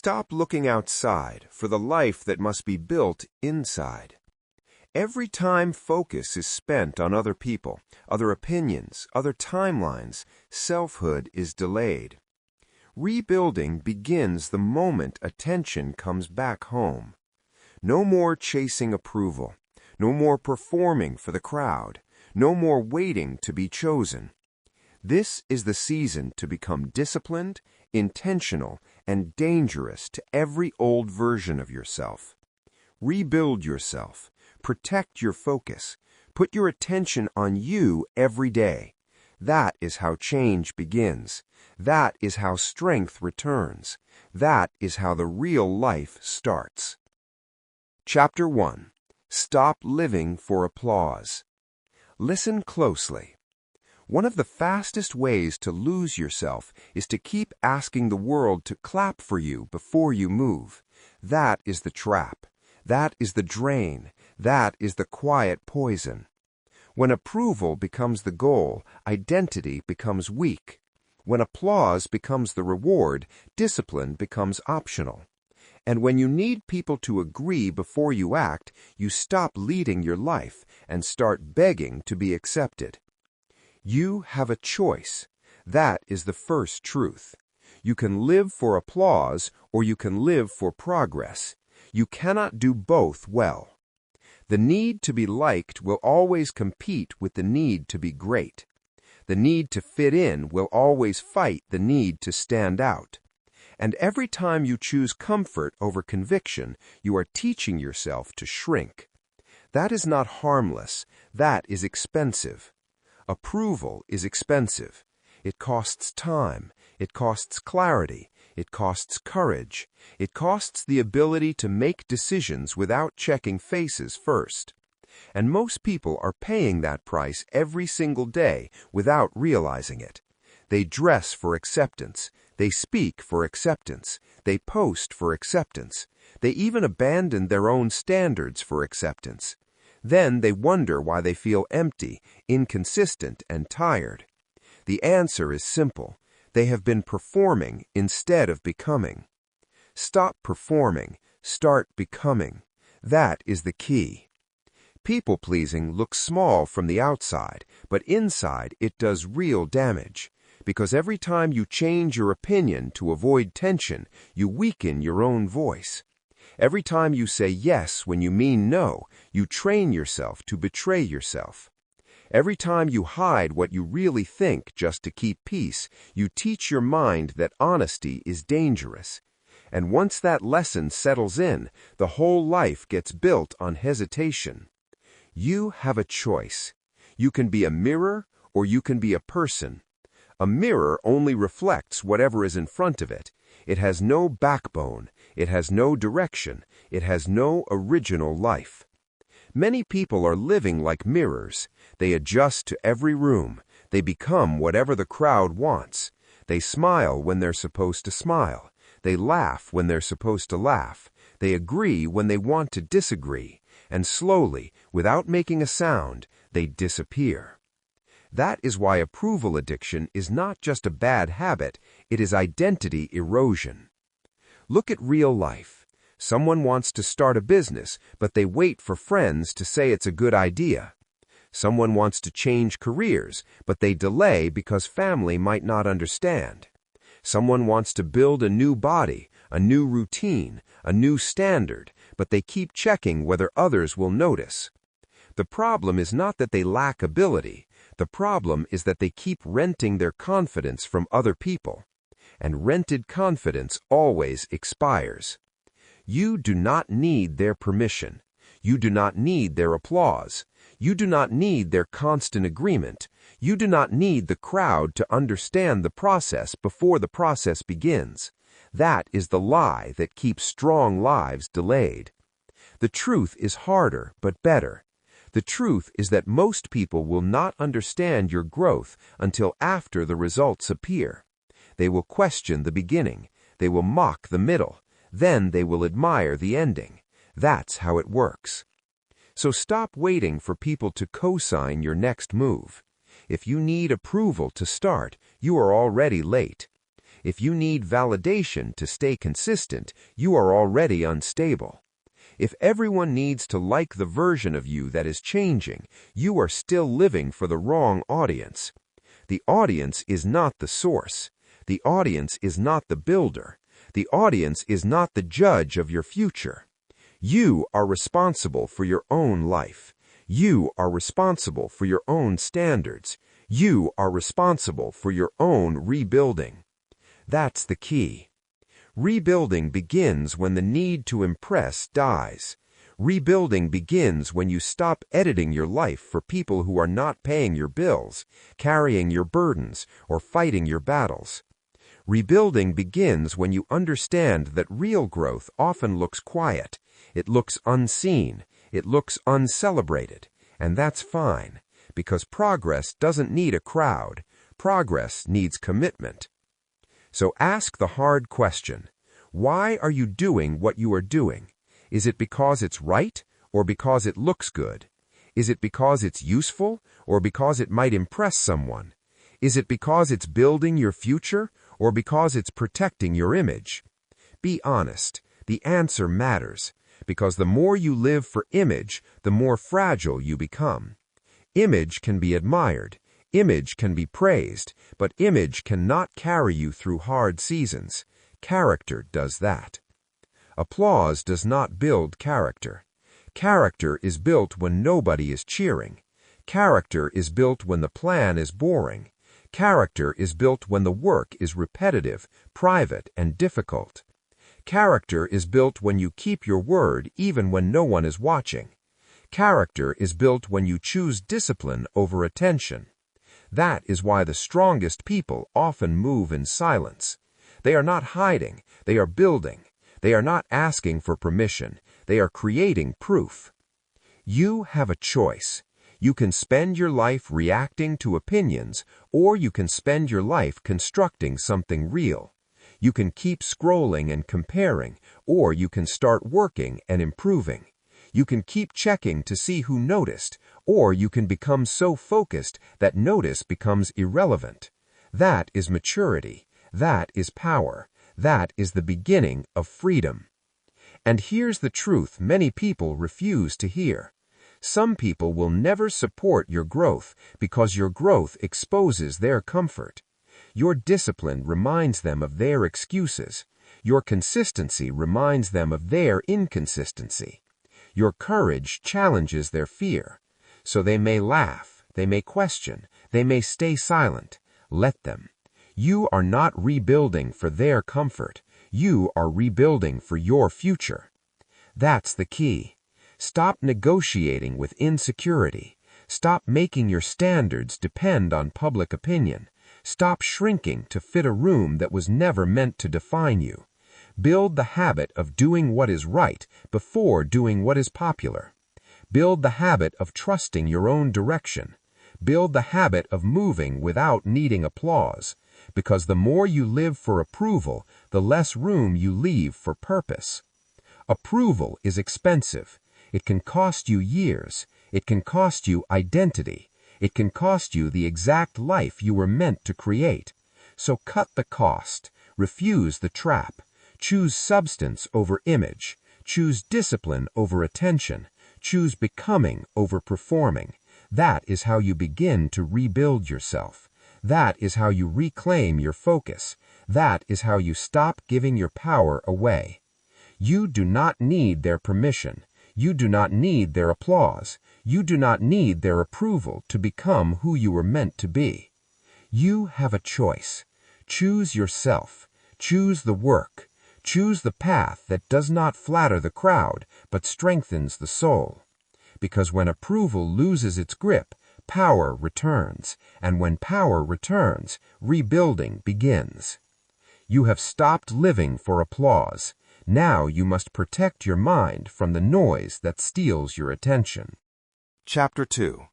Stop looking outside for the life that must be built inside. Every time focus is spent on other people, other opinions, other timelines, selfhood is delayed. Rebuilding begins the moment attention comes back home. No more chasing approval, no more performing for the crowd, no more waiting to be chosen. This is the season to become disciplined, intentional, and dangerous to every old version of yourself. Rebuild yourself. Protect your focus. Put your attention on you every day. That is how change begins. That is how strength returns. That is how the real life starts. Chapter 1. Stop living for applause. Listen closely. One of the fastest ways to lose yourself is to keep asking the world to clap for you before you move. That is the trap. That is the drain. That is the quiet poison. When approval becomes the goal, identity becomes weak. When applause becomes the reward, discipline becomes optional. And when you need people to agree before you act, you stop leading your life and start begging to be accepted. You have a choice. That is the first truth. You can live for applause or you can live for progress. You cannot do both well. The need to be liked will always compete with the need to be great. The need to fit in will always fight the need to stand out. And every time you choose comfort over conviction, you are teaching yourself to shrink. That is not harmless. That is expensive. Approval is expensive. It costs time. It costs clarity. It costs courage. It costs the ability to make decisions without checking faces first. And most people are paying that price every single day without realizing it. They dress for acceptance. They speak for acceptance. They post for acceptance. They even abandon their own standards for acceptance. Then they wonder why they feel empty, inconsistent, and tired. The answer is simple. They have been performing instead of becoming. Stop performing. Start becoming. That is the key. People-pleasing looks small from the outside, but inside it does real damage. Because every time you change your opinion to avoid tension, you weaken your own voice. Every time you say yes when you mean no, you train yourself to betray yourself. Every time you hide what you really think just to keep peace, you teach your mind that honesty is dangerous. And once that lesson settles in, the whole life gets built on hesitation. You have a choice. You can be a mirror or you can be a person. A mirror only reflects whatever is in front of it. It has no backbone. It has no direction. It has no original life. Many people are living like mirrors. They adjust to every room. They become whatever the crowd wants. They smile when they're supposed to smile. They laugh when they're supposed to laugh. They agree when they want to disagree. And slowly, without making a sound, they disappear. That is why approval addiction is not just a bad habit, it is identity erosion. Look at real life. Someone wants to start a business, but they wait for friends to say it's a good idea. Someone wants to change careers, but they delay because family might not understand. Someone wants to build a new body, a new routine, a new standard, but they keep checking whether others will notice. The problem is not that they lack ability. The problem is that they keep renting their confidence from other people. And rented confidence always expires. You do not need their permission. You do not need their applause. You do not need their constant agreement. You do not need the crowd to understand the process before the process begins. That is the lie that keeps strong lives delayed. The truth is harder but better. The truth is that most people will not understand your growth until after the results appear. They will question the beginning. They will mock the middle. Then they will admire the ending. That's how it works. So stop waiting for people to co-sign your next move. If you need approval to start, you are already late. If you need validation to stay consistent, you are already unstable. If everyone needs to like the version of you that is changing, you are still living for the wrong audience. The audience is not the source. The audience is not the builder. The audience is not the judge of your future. You are responsible for your own life. You are responsible for your own standards. You are responsible for your own rebuilding. That's the key. Rebuilding begins when the need to impress dies. Rebuilding begins when you stop editing your life for people who are not paying your bills, carrying your burdens, or fighting your battles. Rebuilding begins when you understand that real growth often looks quiet. It looks unseen. It looks uncelebrated. And that's fine, because progress doesn't need a crowd. Progress needs commitment. So ask the hard question. Why are you doing what you are doing? Is it because it's right, or because it looks good? Is it because it's useful, or because it might impress someone? Is it because it's building your future, or because it's protecting your image? Be honest. The answer matters, because the more you live for image, the more fragile you become. Image can be admired. Image can be praised, but image cannot carry you through hard seasons. Character does that. Applause does not build character. Character is built when nobody is cheering. Character is built when the plan is boring. Character is built when the work is repetitive, private, and difficult. Character is built when you keep your word even when no one is watching. Character is built when you choose discipline over attention. That is why the strongest people often move in silence. They are not hiding, they are building. They are not asking for permission, they are creating proof. You have a choice. You can spend your life reacting to opinions, or you can spend your life constructing something real. You can keep scrolling and comparing, or you can start working and improving. You can keep checking to see who noticed, or you can become so focused that notice becomes irrelevant. That is maturity. That is power. That is the beginning of freedom. And here's the truth many people refuse to hear. Some people will never support your growth because your growth exposes their comfort. Your discipline reminds them of their excuses. Your consistency reminds them of their inconsistency. Your courage challenges their fear. So they may laugh, they may question, they may stay silent. Let them. You are not rebuilding for their comfort. You are rebuilding for your future. That's the key. Stop negotiating with insecurity. Stop making your standards depend on public opinion. Stop shrinking to fit a room that was never meant to define you. Build the habit of doing what is right before doing what is popular. Build the habit of trusting your own direction. Build the habit of moving without needing applause. Because the more you live for approval, the less room you leave for purpose. Approval is expensive. It can cost you years. It can cost you identity. It can cost you the exact life you were meant to create. So cut the cost. Refuse the trap. Choose substance over image. Choose discipline over attention. Choose becoming over performing. That is how you begin to rebuild yourself. That is how you reclaim your focus. That is how you stop giving your power away. You do not need their permission. You do not need their applause. You do not need their approval to become who you were meant to be. You have a choice. Choose yourself. Choose the work. Choose the path that does not flatter the crowd, but strengthens the soul. Because when approval loses its grip, power returns, and when power returns, rebuilding begins. You have stopped living for applause. Now you must protect your mind from the noise that steals your attention. Chapter 2.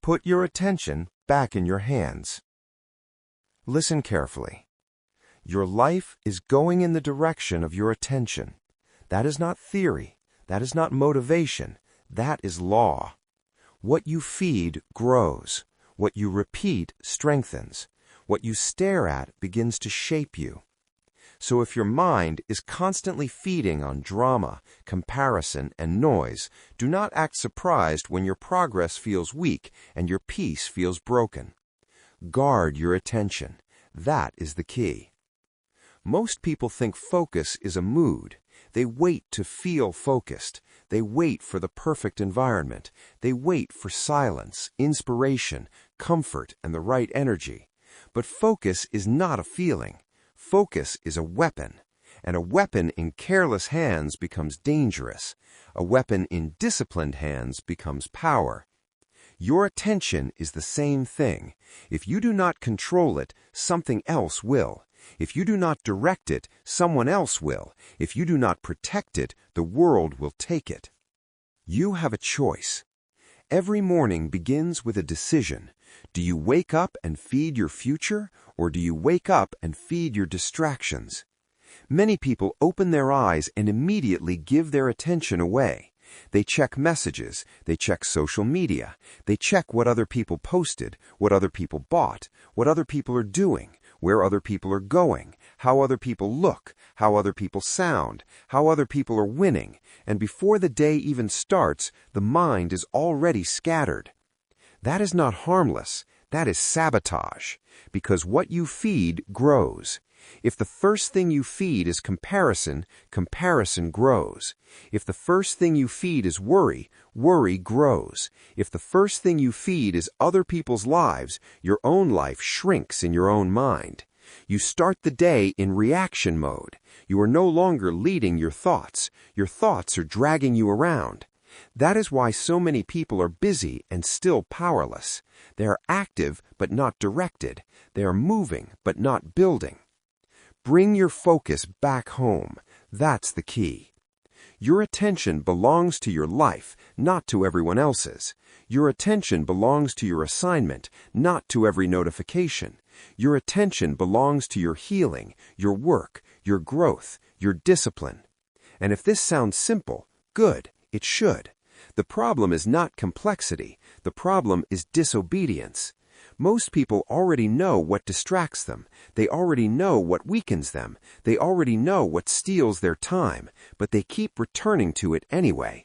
Put your attention back in your hands. Listen carefully. Your life is going in the direction of your attention. That is not theory. That is not motivation. That is law. What you feed grows. What you repeat strengthens. What you stare at begins to shape you. So if your mind is constantly feeding on drama, comparison, and noise, do not act surprised when your progress feels weak and your peace feels broken. Guard your attention. That is the key. Most people think focus is a mood. They wait to feel focused. They wait for the perfect environment. They wait for silence, inspiration, comfort, and the right energy. But focus is not a feeling. Focus is a weapon, and a weapon in careless hands becomes dangerous. A weapon in disciplined hands becomes power. Your attention is the same thing. If you do not control it, something else will. If you do not direct it, someone else will. If you do not protect it, the world will take it. You have a choice. Every morning begins with a decision. Do you wake up and feed your future, or do you wake up and feed your distractions? Many people open their eyes and immediately give their attention away. They check messages, they check social media, they check what other people posted, what other people bought, what other people are doing, where other people are going, how other people look, how other people sound, how other people are winning, and before the day even starts, the mind is already scattered. That is not harmless, that is sabotage, because what you feed grows. If the first thing you feed is comparison, comparison grows. If the first thing you feed is worry, worry grows. If the first thing you feed is other people's lives, your own life shrinks in your own mind. You start the day in reaction mode. You are no longer leading your thoughts. Your thoughts are dragging you around. That is why so many people are busy and still powerless. They are active but not directed. They are moving but not building. Bring your focus back home. That's the key. Your attention belongs to your life, not to everyone else's. Your attention belongs to your assignment, not to every notification. Your attention belongs to your healing, your work, your growth, your discipline. And if this sounds simple, good, it should. The problem is not complexity. The problem is disobedience. Most people already know what distracts them. They already know what weakens them. They already know what steals their time, but they keep returning to it anyway.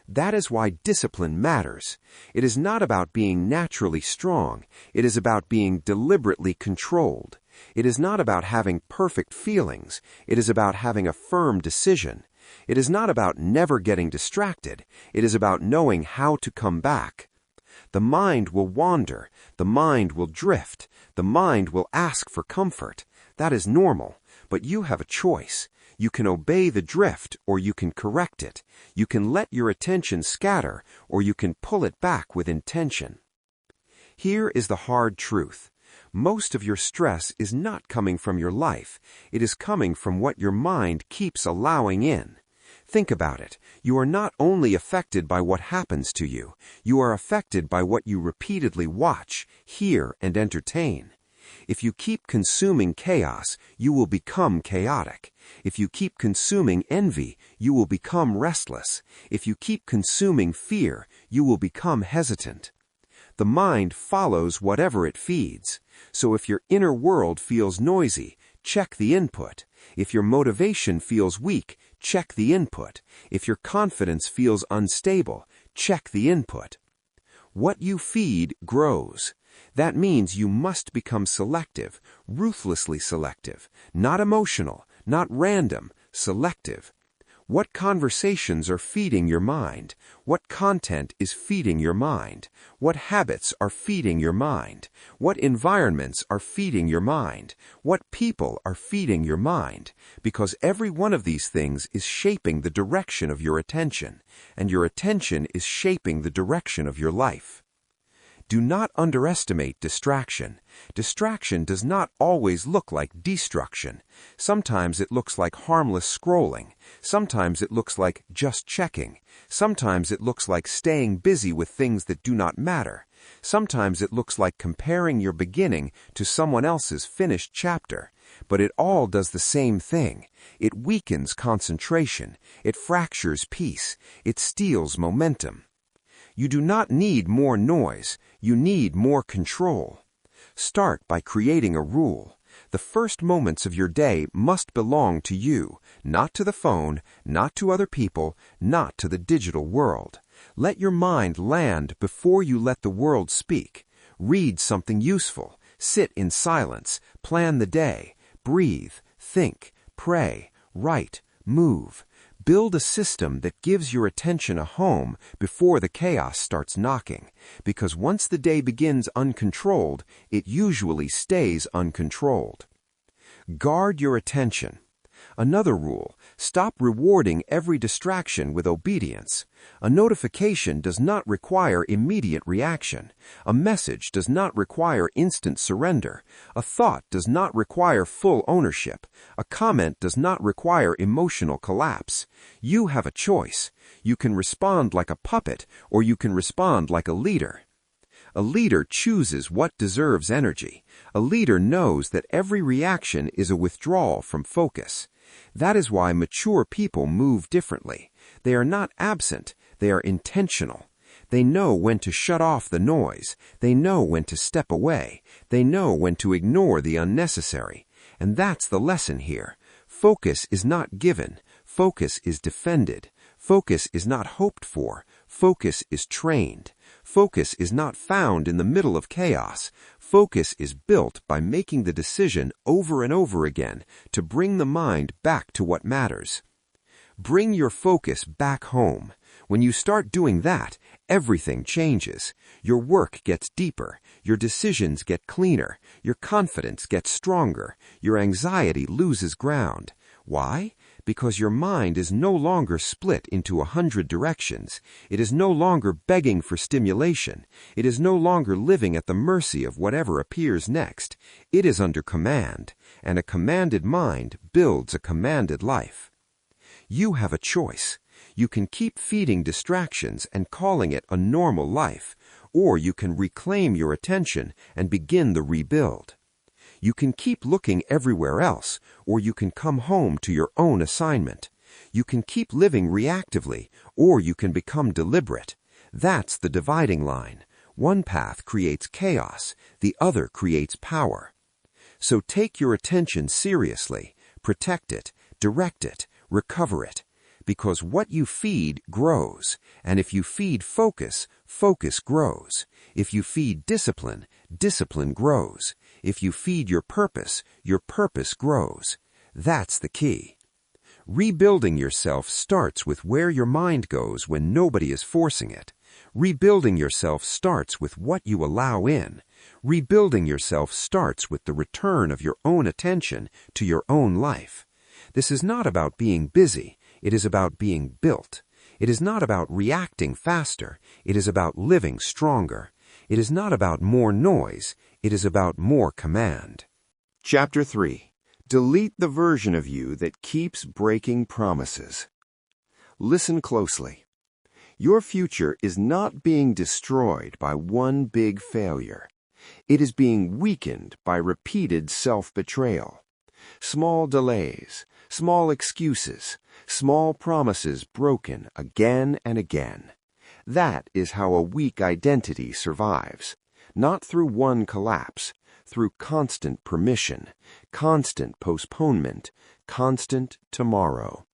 That is why discipline matters. It is not about being naturally strong. It is about being deliberately controlled. It is not about having perfect feelings. It is about having a firm decision. It is not about never getting distracted. It is about knowing how to come back. The mind will wander. The mind will drift. The mind will ask for comfort. That is normal, but you have a choice. You can obey the drift, or you can correct it. You can let your attention scatter, or you can pull it back with intention. Here is the hard truth. Most of your stress is not coming from your life. It is coming from what your mind keeps allowing in. Think about it. You are not only affected by what happens to you. You are affected by what you repeatedly watch, hear, and entertain. If you keep consuming chaos, you will become chaotic. If you keep consuming envy, you will become restless. If you keep consuming fear, you will become hesitant. The mind follows whatever it feeds. So if your inner world feels noisy, check the input. If your motivation feels weak, check the input. If your confidence feels unstable, check the input. What you feed grows. That means you must become selective, ruthlessly selective, not emotional, not random, selective. What conversations are feeding your mind? What content is feeding your mind? What habits are feeding your mind? What environments are feeding your mind? What people are feeding your mind? Because every one of these things is shaping the direction of your attention, and your attention is shaping the direction of your life. Do not underestimate distraction. Distraction does not always look like destruction. Sometimes it looks like harmless scrolling. Sometimes it looks like just checking. Sometimes it looks like staying busy with things that do not matter. Sometimes it looks like comparing your beginning to someone else's finished chapter. But it all does the same thing. It weakens concentration. It fractures peace. It steals momentum. You do not need more noise. You need more control. Start by creating a rule. The first moments of your day must belong to you, not to the phone, not to other people, not to the digital world. Let your mind land before you let the world speak. Read something useful. Sit in silence. Plan the day. Breathe. Think. Pray. Write. Move. Build a system that gives your attention a home before the chaos starts knocking, because once the day begins uncontrolled, it usually stays uncontrolled. Guard your attention. Another rule: stop rewarding every distraction with obedience. A notification does not require immediate reaction. A message does not require instant surrender. A thought does not require full ownership. A comment does not require emotional collapse. You have a choice. You can respond like a puppet, or you can respond like a leader. A leader chooses what deserves energy. A leader knows that every reaction is a withdrawal from focus. That is why mature people move differently. They are not absent, they are intentional. They know when to shut off the noise. They know when to step away. They know when to ignore the unnecessary. And that's the lesson here. Focus is not given. Focus is defended. Focus is not hoped for. Focus is trained. Focus is not found in the middle of chaos. Focus is built by making the decision over and over again to bring the mind back to what matters. Bring your focus back home. When you start doing that, everything changes. Your work gets deeper. Your decisions get cleaner. Your confidence gets stronger. Your anxiety loses ground. Why? Because your mind is no longer split into 100 directions. It is no longer begging for stimulation. It is no longer living at the mercy of whatever appears next. It is under command, and a commanded mind builds a commanded life. You have a choice. You can keep feeding distractions and calling it a normal life, or you can reclaim your attention and begin the rebuild. You can keep looking everywhere else, or you can come home to your own assignment. You can keep living reactively, or you can become deliberate. That's the dividing line. One path creates chaos, the other creates power. So take your attention seriously, protect it, direct it, recover it. Because what you feed grows, and if you feed focus, focus grows. If you feed discipline, discipline grows. If you feed your purpose grows. That's the key. Rebuilding yourself starts with where your mind goes when nobody is forcing it. Rebuilding yourself starts with what you allow in. Rebuilding yourself starts with the return of your own attention to your own life. This is not about being busy. It is about being built. It is not about reacting faster. It is about living stronger. It is not about more noise. It is about more command. Chapter 3. Delete the version of you that keeps breaking promises. Listen closely. Your future is not being destroyed by one big failure. It is being weakened by repeated self-betrayal. Small delays, small excuses, small promises broken again and again. That is how a weak identity survives. Not through one collapse, through constant permission, constant postponement, constant tomorrow.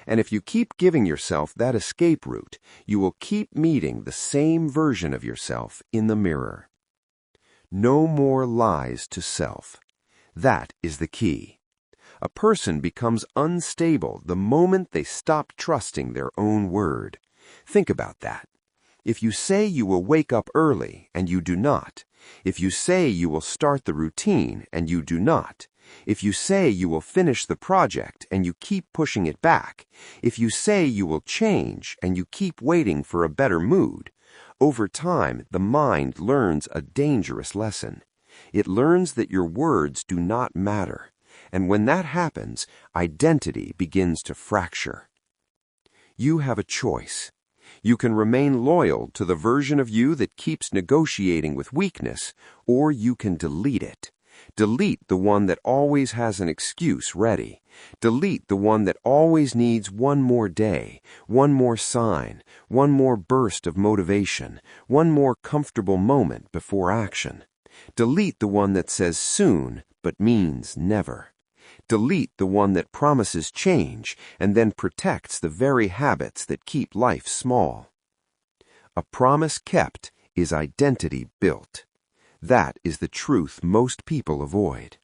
And if you keep giving yourself that escape route, you will keep meeting the same version of yourself in the mirror. No more lies to self. That is the key. A person becomes unstable the moment they stop trusting their own word. Think about that. If you say you will wake up early and you do not, if you say you will start the routine and you do not, if you say you will finish the project and you keep pushing it back, if you say you will change and you keep waiting for a better mood, over time the mind learns a dangerous lesson. It learns that your words do not matter, and when that happens, identity begins to fracture. You have a choice. You can remain loyal to the version of you that keeps negotiating with weakness, or you can delete it. Delete the one that always has an excuse ready. Delete the one that always needs one more day, one more sign, one more burst of motivation, one more comfortable moment before action. Delete the one that says soon but means never. Delete the one that promises change and then protects the very habits that keep life small. A promise kept is identity built. That is the truth most people avoid.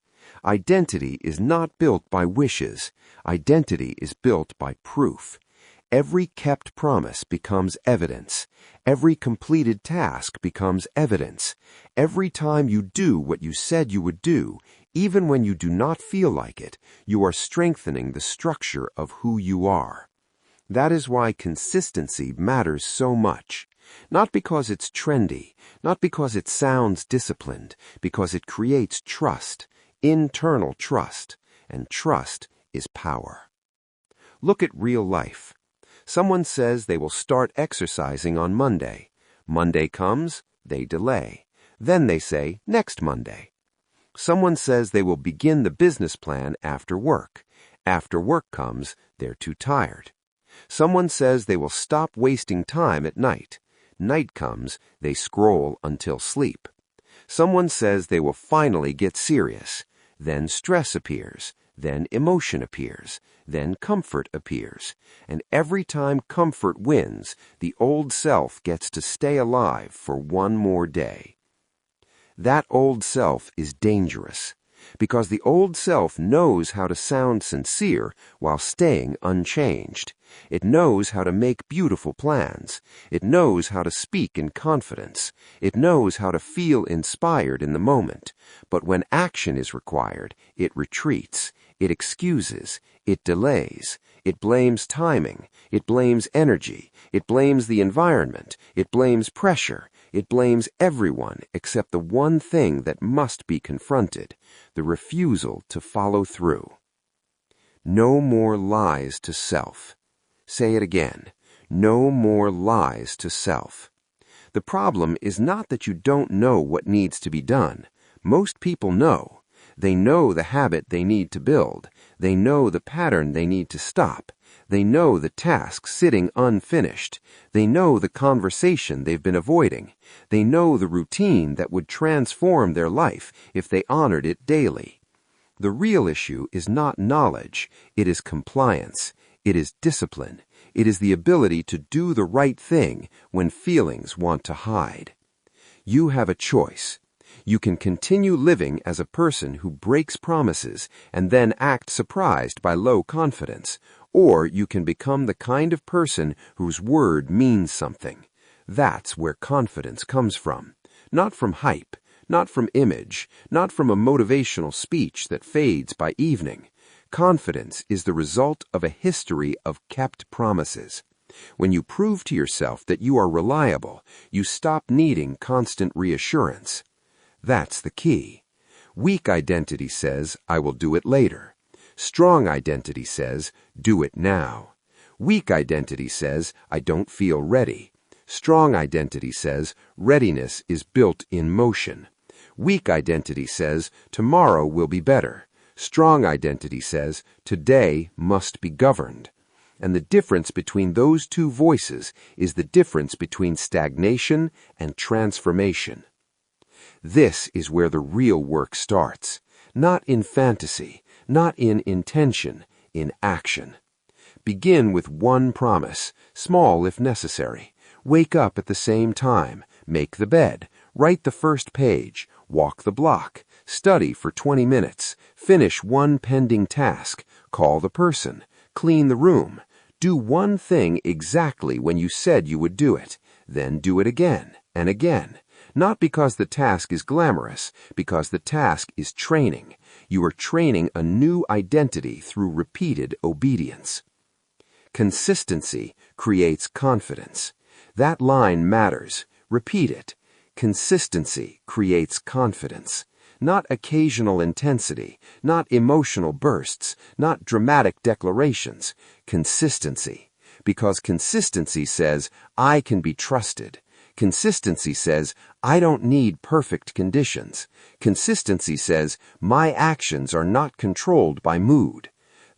Identity is not built by wishes. Identity is built by proof. Every kept promise becomes evidence. Every completed task becomes evidence. Every time you do what you said you would do, even when you do not feel like it, you are strengthening the structure of who you are. That is why consistency matters so much. Not because it's trendy, not because it sounds disciplined, because it creates trust, internal trust, and trust is power. Look at real life. Someone says they will start exercising on Monday. Monday comes, they delay. Then they say next Monday. Someone says they will begin the business plan after work. After work comes, they're too tired. Someone says they will stop wasting time at night. Night comes, they scroll until sleep. Someone says they will finally get serious. Then stress appears. Then emotion appears. Then comfort appears. And every time comfort wins, the old self gets to stay alive for one more day. That old self is dangerous, because the old self knows how to sound sincere while staying unchanged. It knows how to make beautiful plans. It knows how to speak in confidence. It knows how to feel inspired in the moment. But when action is required, it retreats. It excuses. It delays. It blames timing. It blames energy. It blames the environment. It blames pressure. It blames everyone except the one thing that must be confronted, the refusal to follow through. No more lies to self. Say it again. No more lies to self. The problem is not that you don't know what needs to be done. Most people know. They know the habit they need to build. They know the pattern they need to stop. They know the task sitting unfinished. They know the conversation they've been avoiding. They know the routine that would transform their life if they honored it daily. The real issue is not knowledge. It is compliance. It is discipline. It is the ability to do the right thing when feelings want to hide. You have a choice. You can continue living as a person who breaks promises and then act surprised by low confidence, or you can become the kind of person whose word means something. That's where confidence comes from. Not from hype, not from image, not from a motivational speech that fades by evening. Confidence is the result of a history of kept promises. When you prove to yourself that you are reliable, you stop needing constant reassurance. That's the key. Weak identity says, I will do it later. Strong identity says, do it now. Weak identity says, I don't feel ready. Strong identity says, readiness is built in motion. Weak identity says, tomorrow will be better. Strong identity says, today must be governed. And the difference between those two voices is the difference between stagnation and transformation. This is where the real work starts. Not in fantasy, not in intention, in action. Begin with one promise, small if necessary. Wake up at the same time, make the bed, write the first page, walk the block, study for 20 minutes, finish one pending task, call the person, clean the room. Do one thing exactly when you said you would do it, then do it again and again. Not because the task is glamorous, because the task is training. You are training a new identity through repeated obedience. Consistency creates confidence. That line matters. Repeat it. Consistency creates confidence. Not occasional intensity, not emotional bursts, not dramatic declarations. Consistency. Because consistency says, I can be trusted. Consistency says, I don't need perfect conditions. Consistency says, my actions are not controlled by mood.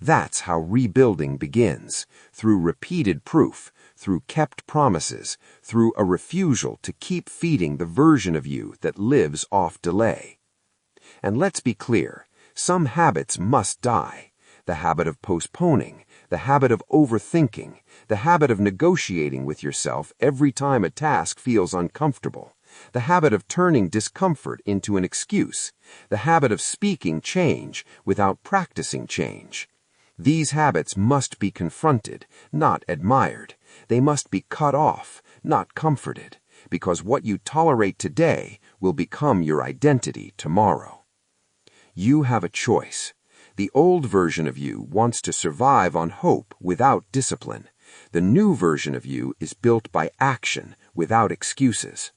That's how rebuilding begins, through repeated proof, through kept promises, through a refusal to keep feeding the version of you that lives off delay. And let's be clear, some habits must die. The habit of postponing, the habit of overthinking, the habit of negotiating with yourself every time a task feels uncomfortable, the habit of turning discomfort into an excuse, the habit of speaking change without practicing change. These habits must be confronted, not admired. They must be cut off, not comforted, because what you tolerate today will become your identity tomorrow. You have a choice. The old version of you wants to survive on hope without discipline. The new version of you is built by action without excuses.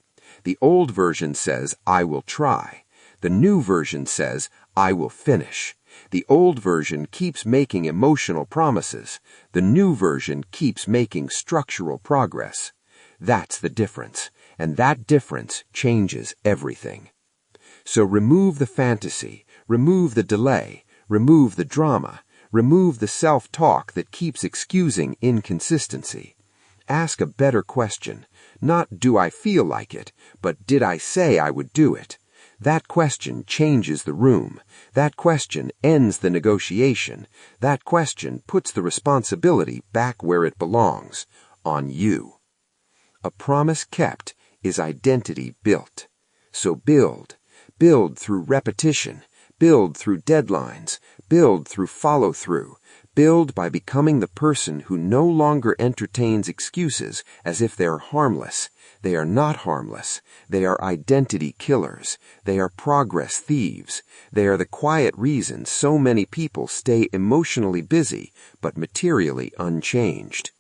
The old version says, I will try. The new version says, I will finish. The old version keeps making emotional promises. The new version keeps making structural progress. That's the difference, and that difference changes everything. So remove the fantasy, remove the delay, remove the drama, remove the self-talk that keeps excusing inconsistency. Ask a better question. Not do I feel like it, but did I say I would do it? That question changes the room. That question ends the negotiation. That question puts the responsibility back where it belongs, on you. A promise kept is identity built. So build. Build through repetition. Build through deadlines. Build through follow-through. Build by becoming the person who no longer entertains excuses as if they are harmless. They are not harmless. They are identity killers. They are progress thieves. They are the quiet reason so many people stay emotionally busy but materially unchanged.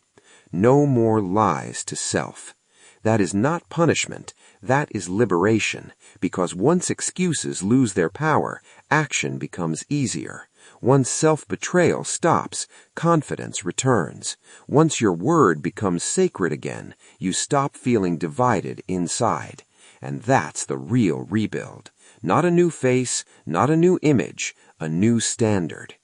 No more lies to self. That is not punishment. That is liberation, because once excuses lose their power, action becomes easier. Once self-betrayal stops, confidence returns. Once your word becomes sacred again, you stop feeling divided inside. And that's the real rebuild. Not a new face, not a new image, a new standard.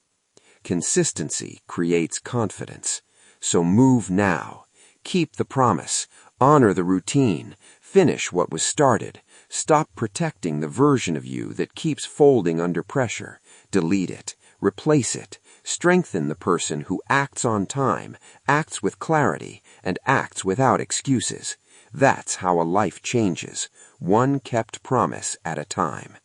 Consistency creates confidence. So move now. Keep the promise. Honor the routine. Finish what was started. Stop protecting the version of you that keeps folding under pressure. Delete it. Replace it. Strengthen the person who acts on time, acts with clarity, and acts without excuses. That's how a life changes, one kept promise at a time.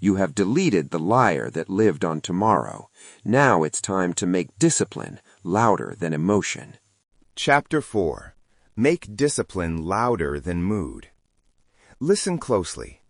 You have deleted the liar that lived on tomorrow. Now it's time to make discipline louder than emotion. Chapter 4. Make discipline louder than mood. Listen closely.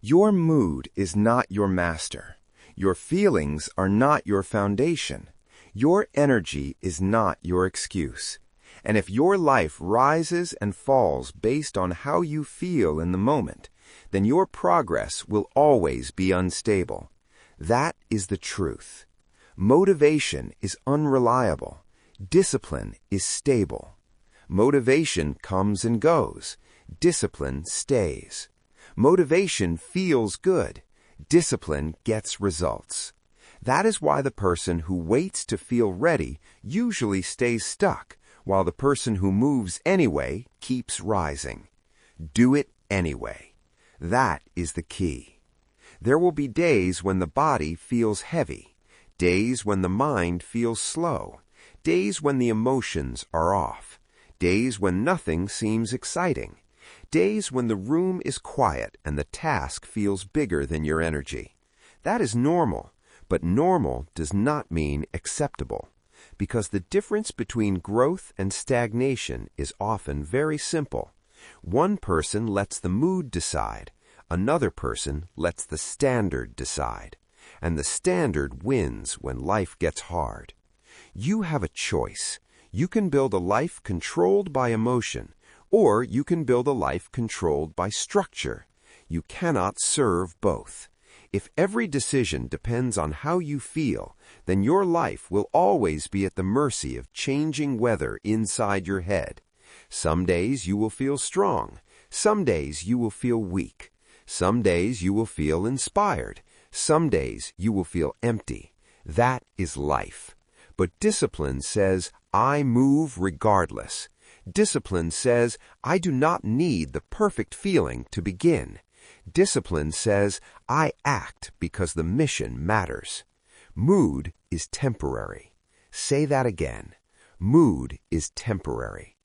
Your mood is not your master. Your feelings are not your foundation. Your energy is not your excuse. And if your life rises and falls based on how you feel in the moment, then your progress will always be unstable. That is the truth. Motivation is unreliable. Discipline is stable. Motivation comes and goes. Discipline stays. Motivation feels good. Discipline gets results. That is why the person who waits to feel ready usually stays stuck, while the person who moves anyway keeps rising. Do it anyway. That is the key. There will be days when the body feels heavy, days when the mind feels slow, days when the emotions are off, days when nothing seems exciting, days when the room is quiet and the task feels bigger than your energy. That is normal, but normal does not mean acceptable, because the difference between growth and stagnation is often very simple. One person lets the mood decide, another person lets the standard decide, and the standard wins when life gets hard. You have a choice. You can build a life controlled by emotion, or you can build a life controlled by structure. You cannot serve both. If every decision depends on how you feel, then your life will always be at the mercy of changing weather inside your head. Some days you will feel strong. Some days you will feel weak. Some days you will feel inspired. Some days you will feel empty. That is life. But discipline says, I move regardless. Discipline says, I do not need the perfect feeling to begin. Discipline says, I act because the mission matters. Mood is temporary. Say that again. Mood is temporary.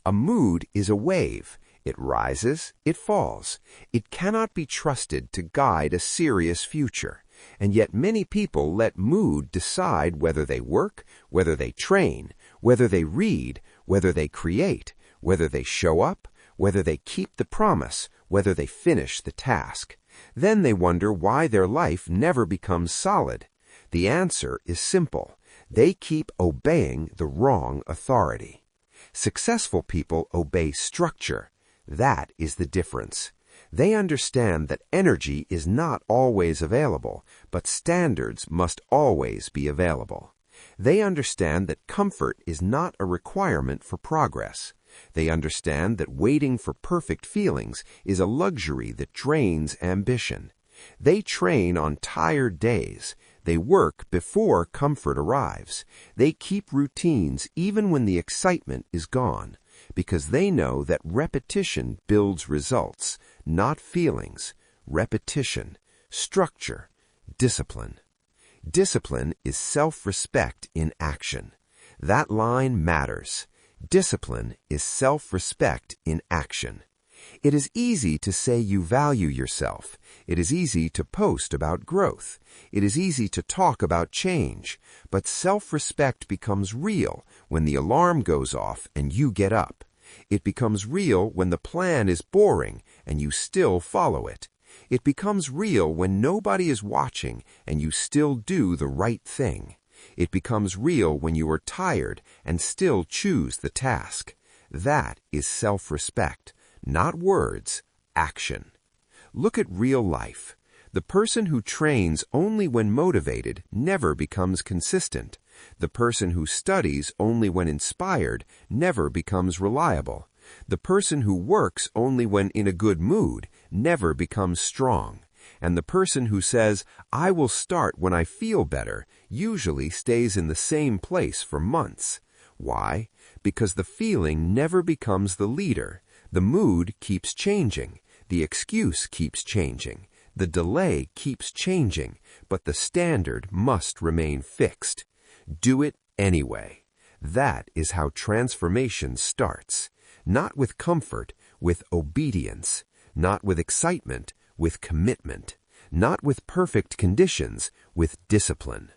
A mood is a wave. It rises, it falls. It cannot be trusted to guide a serious future. And yet many people let mood decide whether they work, whether they train, whether they read, whether they create, whether they show up, whether they keep the promise, whether they finish the task. Then they wonder why their life never becomes solid. The answer is simple. They keep obeying the wrong authority. Successful people obey structure. That is the difference. They understand that energy is not always available, but standards must always be available. They understand that comfort is not a requirement for progress. They understand that waiting for perfect feelings is a luxury that drains ambition. They train on tired days. They work before comfort arrives. They keep routines even when the excitement is gone, because they know that repetition builds results, not feelings. Repetition, structure, discipline. Discipline is self-respect in action. That line matters. Discipline is self-respect in action. It is easy to say you value yourself. It is easy to post about growth. It is easy to talk about change. But self-respect becomes real when the alarm goes off and you get up. It becomes real when the plan is boring and you still follow it. It becomes real when nobody is watching and you still do the right thing. It becomes real when you are tired and still choose the task. That is self-respect. Not words, action. Look at real life. The person who trains only when motivated never becomes consistent. The person who studies only when inspired never becomes reliable. The person who works only when in a good mood never becomes strong. And the person who says, I will start when I feel better, usually stays in the same place for months. Why? Because the feeling never becomes the leader. The mood keeps changing. The excuse keeps changing. The delay keeps changing. But the standard must remain fixed. Do it anyway. That is how transformation starts. Not with comfort, with obedience. Not with excitement, with commitment. Not with perfect conditions, with discipline.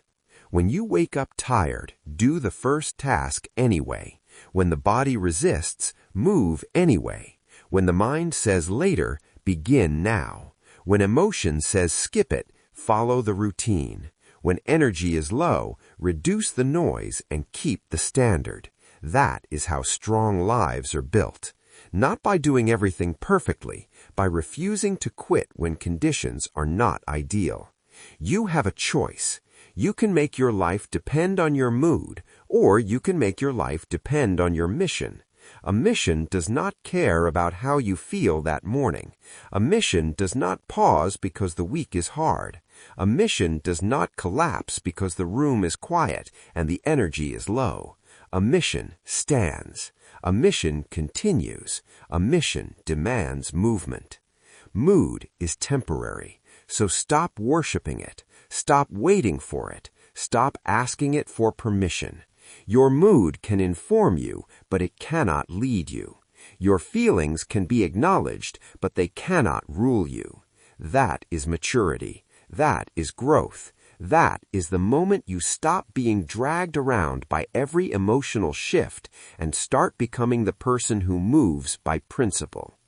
When you wake up tired, do the first task anyway. When the body resists, move anyway. When the mind says later, begin now. When emotion says skip it, follow the routine. When energy is low, reduce the noise and keep the standard. That is how strong lives are built. Not by doing everything perfectly, by refusing to quit when conditions are not ideal. You have a choice. You can make your life depend on your mood, or you can make your life depend on your mission. A mission does not care about how you feel that morning. A mission does not pause because the week is hard. A mission does not collapse because the room is quiet and the energy is low. A mission stands. A mission continues. A mission demands movement. Mood is temporary, so stop worshiping it. Stop waiting for it. Stop asking it for permission. Your mood can inform you, but it cannot lead you. Your feelings can be acknowledged, but they cannot rule you. That is maturity. That is growth. That is the moment you stop being dragged around by every emotional shift and start becoming the person who moves by principle.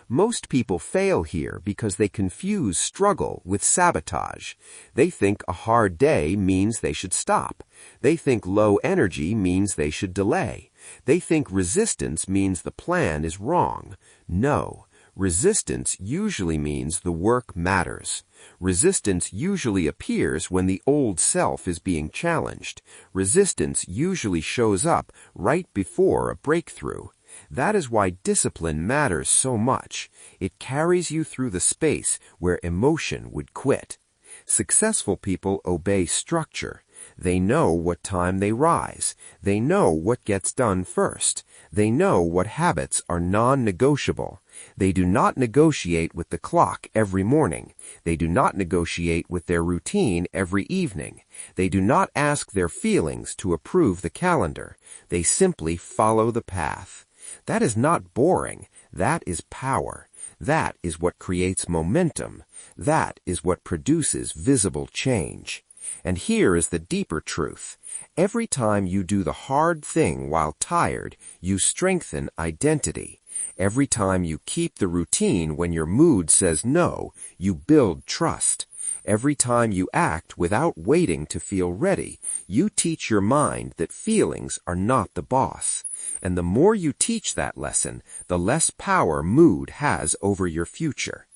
Most people fail here because they confuse struggle with sabotage. They think a hard day means they should stop. They think low energy means they should delay. They think resistance means the plan is wrong. No, resistance usually means the work matters. Resistance usually appears when the old self is being challenged. Resistance usually shows up right before a breakthrough. That is why discipline matters so much. It carries you through the space where emotion would quit. Successful people obey structure. They know what time they rise. They know what gets done first. They know what habits are non-negotiable. They do not negotiate with the clock every morning. They do not negotiate with their routine every evening. They do not ask their feelings to approve the calendar. They simply follow the path. That is not boring. That is power. That is what creates momentum. That is what produces visible change. And here is the deeper truth. Every time you do the hard thing while tired, you strengthen identity. Every time you keep the routine when your mood says no, you build trust. Every time you act without waiting to feel ready, you teach your mind that feelings are not the boss. And the more you teach that lesson, the less power mood has over your future.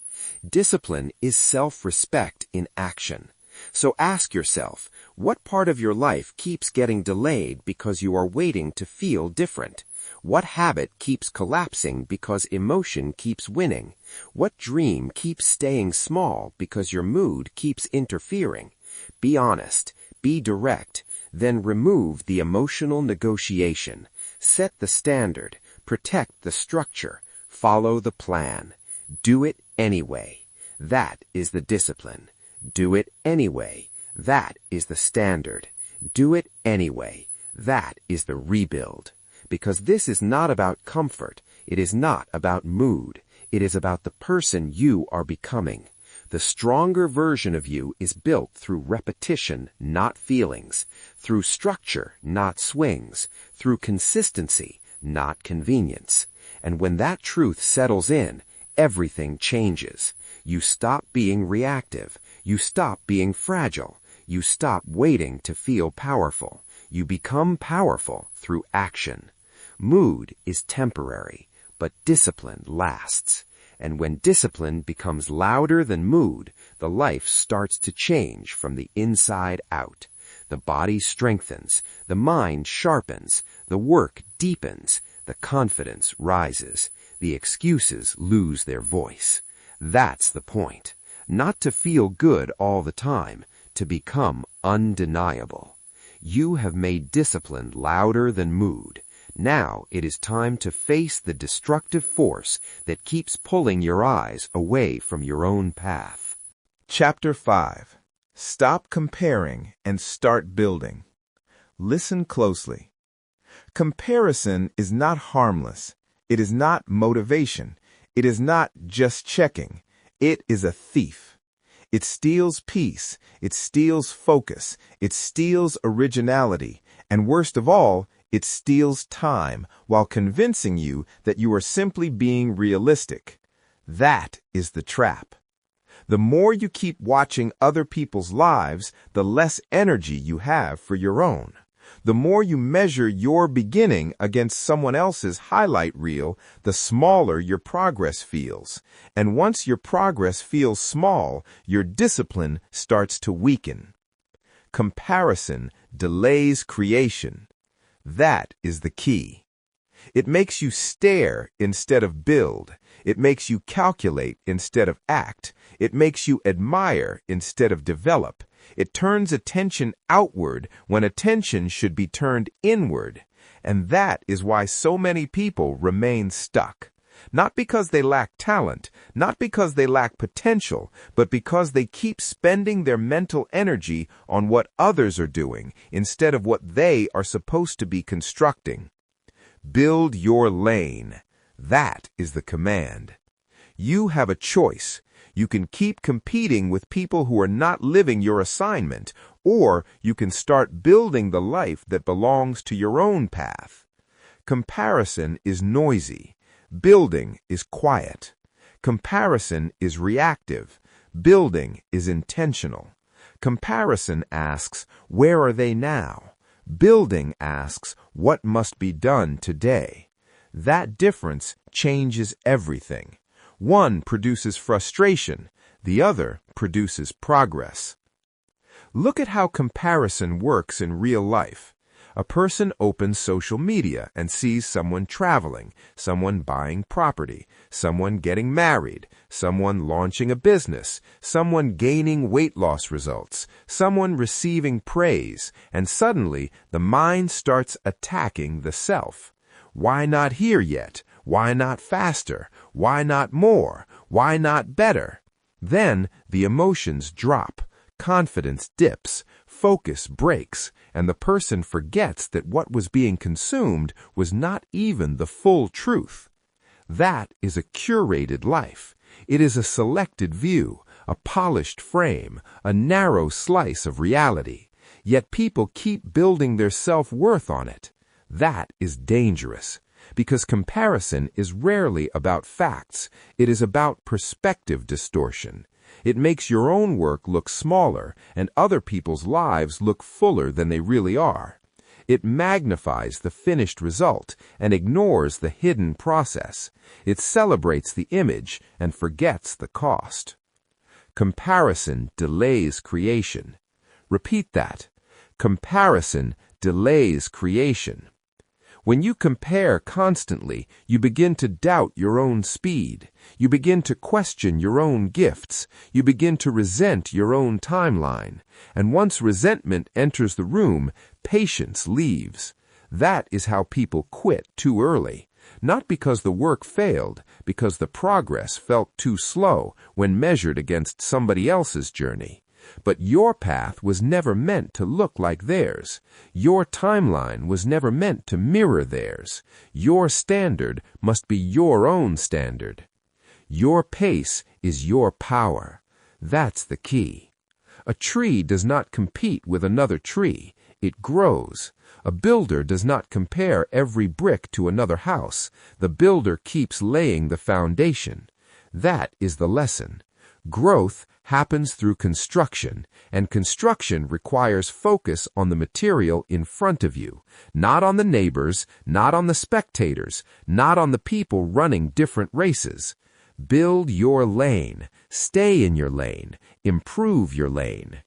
Discipline is self-respect in action. So ask yourself, what part of your life keeps getting delayed because you are waiting to feel different? What habit keeps collapsing because emotion keeps winning? What dream keeps staying small because your mood keeps interfering? Be honest, be direct, then remove the emotional negotiation. Set the standard, protect the structure, follow the plan. Do it anyway. That is the discipline. Do it anyway. That is the standard. Do it anyway. That is the rebuild. Because this is not about comfort. It is not about mood. It is about the person you are becoming. The stronger version of you is built through repetition, not feelings, through structure, not swings, through consistency, not convenience. And when that truth settles in, everything changes. You stop being reactive. You stop being fragile. You stop waiting to feel powerful. You become powerful through action. Mood is temporary, but discipline lasts. And when discipline becomes louder than mood, the life starts to change from the inside out. The body strengthens, the mind sharpens, the work deepens, the confidence rises, the excuses lose their voice. That's the point. Not to feel good all the time, to become undeniable. You have made discipline louder than mood. Now it is time to face the destructive force that keeps pulling your eyes away from your own path. Chapter 5. Stop comparing and start building. Listen closely. Comparison is not harmless. It is not motivation. It is not just checking. It is a thief. It steals peace. It steals focus. It steals originality. And worst of all, it steals time while convincing you that you are simply being realistic. That is the trap. The more you keep watching other people's lives, the less energy you have for your own. The more you measure your beginning against someone else's highlight reel, the smaller your progress feels. And once your progress feels small, your discipline starts to weaken. Comparison delays creation. That is the key. It makes you stare instead of build. It makes you calculate instead of act. It makes you admire instead of develop. It turns attention outward when attention should be turned inward. And that is why so many people remain stuck. Not because they lack talent, not because they lack potential, but because they keep spending their mental energy on what others are doing instead of what they are supposed to be constructing. Build your lane. That is the command. You have a choice. You can keep competing with people who are not living your assignment, or you can start building the life that belongs to your own path. Comparison is noisy. Building is quiet. Comparison is reactive. Building is intentional. Comparison asks, where are they now? Building asks, what must be done today? That difference changes everything. One produces frustration. The other produces progress. Look at how comparison works in real life. A person opens social media and sees someone traveling, someone buying property, someone getting married, someone launching a business, someone gaining weight loss results, someone receiving praise, and suddenly the mind starts attacking the self. Why not here yet? Why not faster? Why not more? Why not better? Then the emotions drop, confidence dips, focus breaks, and the person forgets that what was being consumed was not even the full truth. That is a curated life. It is a selected view, a polished frame, a narrow slice of reality. Yet people keep building their self-worth on it. That is dangerous, because comparison is rarely about facts. It is about perspective distortion. It makes your own work look smaller and other people's lives look fuller than they really are. It magnifies the finished result and ignores the hidden process. It celebrates the image and forgets the cost. Comparison delays creation. Repeat that. Comparison delays creation. When you compare constantly, you begin to doubt your own speed. You begin to question your own gifts. You begin to resent your own timeline. And once resentment enters the room, patience leaves. That is how people quit too early. Not because the work failed, because the progress felt too slow when measured against somebody else's journey. But your path was never meant to look like theirs. Your timeline was never meant to mirror theirs. Your standard must be your own standard. Your pace is your power. That's the key. A tree does not compete with another tree. It grows. A builder does not compare every brick to another house. The builder keeps laying the foundation. That is the lesson. Growth happens through construction, and construction requires focus on the material in front of you, not on the neighbors, not on the spectators, not on the people running different races. Build your lane, stay in your lane, improve your lane.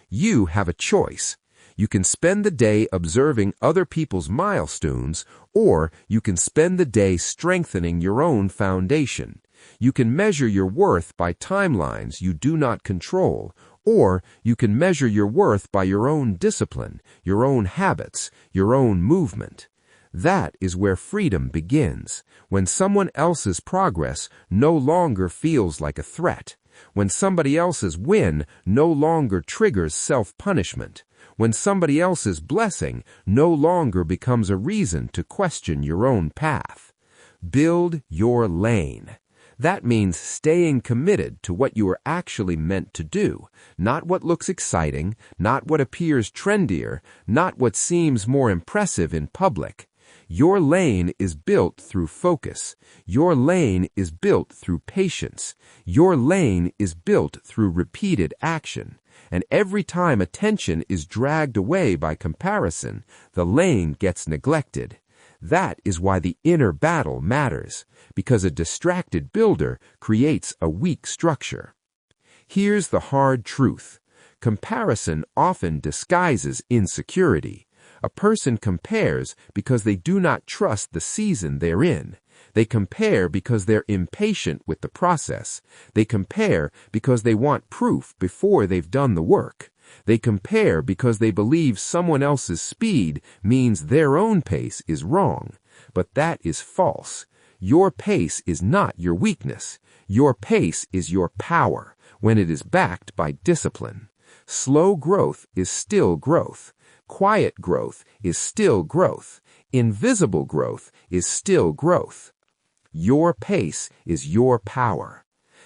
You have a choice. You can spend the day observing other people's milestones, or you can spend the day strengthening your own foundation. You can measure your worth by timelines you do not control, or you can measure your worth by your own discipline, your own habits, your own movement. That is where freedom begins, when someone else's progress no longer feels like a threat, when somebody else's win no longer triggers self-punishment, when somebody else's blessing no longer becomes a reason to question your own path. Build your lane. That means staying committed to what you are actually meant to do, not what looks exciting, not what appears trendier, not what seems more impressive in public. Your lane is built through focus. Your lane is built through patience. Your lane is built through repeated action. And every time attention is dragged away by comparison, the lane gets neglected. That is why the inner battle matters, because a distracted builder creates a weak structure. Here's the hard truth. Comparison often disguises insecurity. A person compares because they do not trust the season they're in. They compare because they're impatient with the process. They compare because they want proof before they've done the work. They compare because they believe someone else's speed means their own pace is wrong. But that is false. Your pace is not your weakness. Your pace is your power when it is backed by discipline. Slow growth is still growth. Quiet growth is still growth. Invisible growth is still growth. Your pace is your power.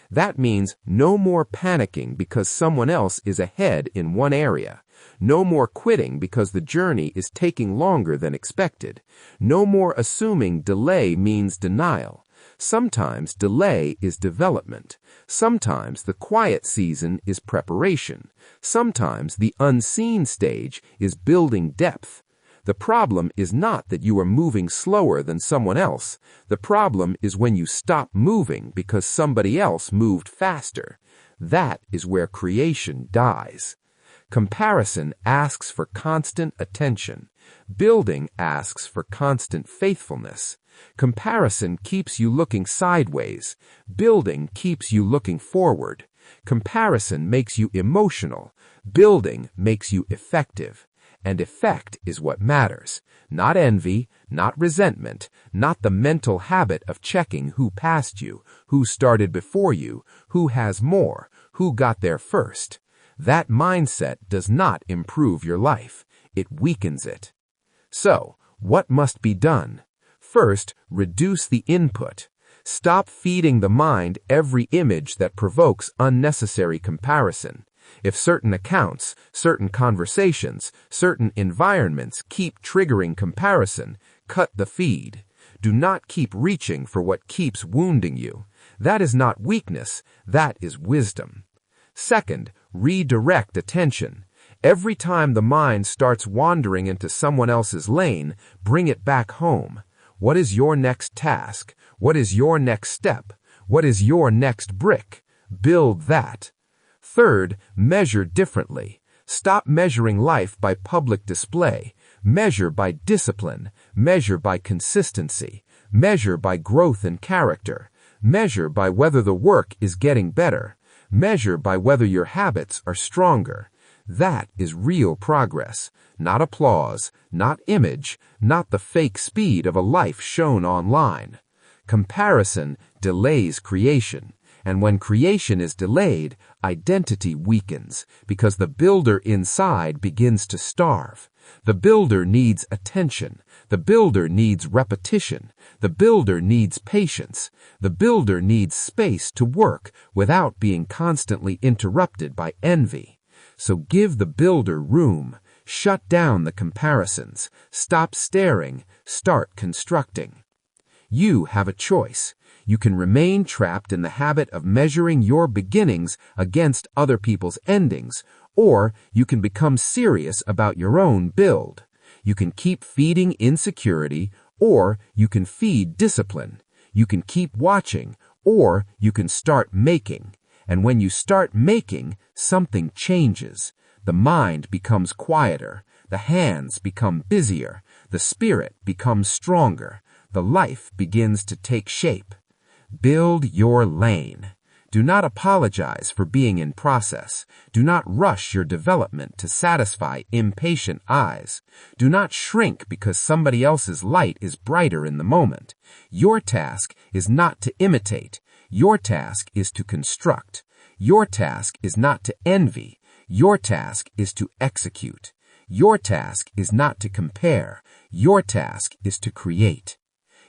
That means no more panicking because someone else is ahead in one area. No more quitting because the journey is taking longer than expected. No more assuming delay means denial. Sometimes delay is development. Sometimes the quiet season is preparation. Sometimes the unseen stage is building depth. The problem is not that you are moving slower than someone else. The problem is when you stop moving because somebody else moved faster. That is where creation dies. Comparison asks for constant attention. Building asks for constant faithfulness. Comparison keeps you looking sideways. Building keeps you looking forward. Comparison makes you emotional. Building makes you effective. And effect is what matters. Not envy, not resentment, not the mental habit of checking who passed you, who started before you, who has more, who got there first. That mindset does not improve your life. It weakens it. So, what must be done? First, reduce the input. Stop feeding the mind every image that provokes unnecessary comparison. If certain accounts, certain conversations, certain environments keep triggering comparison, cut the feed. Do not keep reaching for what keeps wounding you. That is not weakness, that is wisdom. Second, redirect attention. Every time the mind starts wandering into someone else's lane, bring it back home. What is your next task? What is your next step? What is your next brick? Build that. Third, measure differently. Stop measuring life by public display. Measure by discipline. Measure by consistency. Measure by growth and character. Measure by whether the work is getting better. Measure by whether your habits are stronger. That is real progress, not applause, not image, not the fake speed of a life shown online. Comparison delays creation, and when creation is delayed, identity weakens, because the builder inside begins to starve. The builder needs attention. The builder needs repetition. The builder needs patience. The builder needs space to work without being constantly interrupted by envy. So give the builder room. Shut down the comparisons. Stop staring. Start constructing. You have a choice. You can remain trapped in the habit of measuring your beginnings against other people's endings, or you can become serious about your own build. You can keep feeding insecurity, or you can feed discipline. You can keep watching, or you can start making. And when you start making, something changes. The mind becomes quieter. The hands become busier. The spirit becomes stronger. The life begins to take shape. Build your lane. Do not apologize for being in process. Do not rush your development to satisfy impatient eyes. Do not shrink because somebody else's light is brighter in the moment. Your task is not to imitate. Your task is to construct. Your task is not to envy. Your task is to execute. Your task is not to compare. Your task is to create.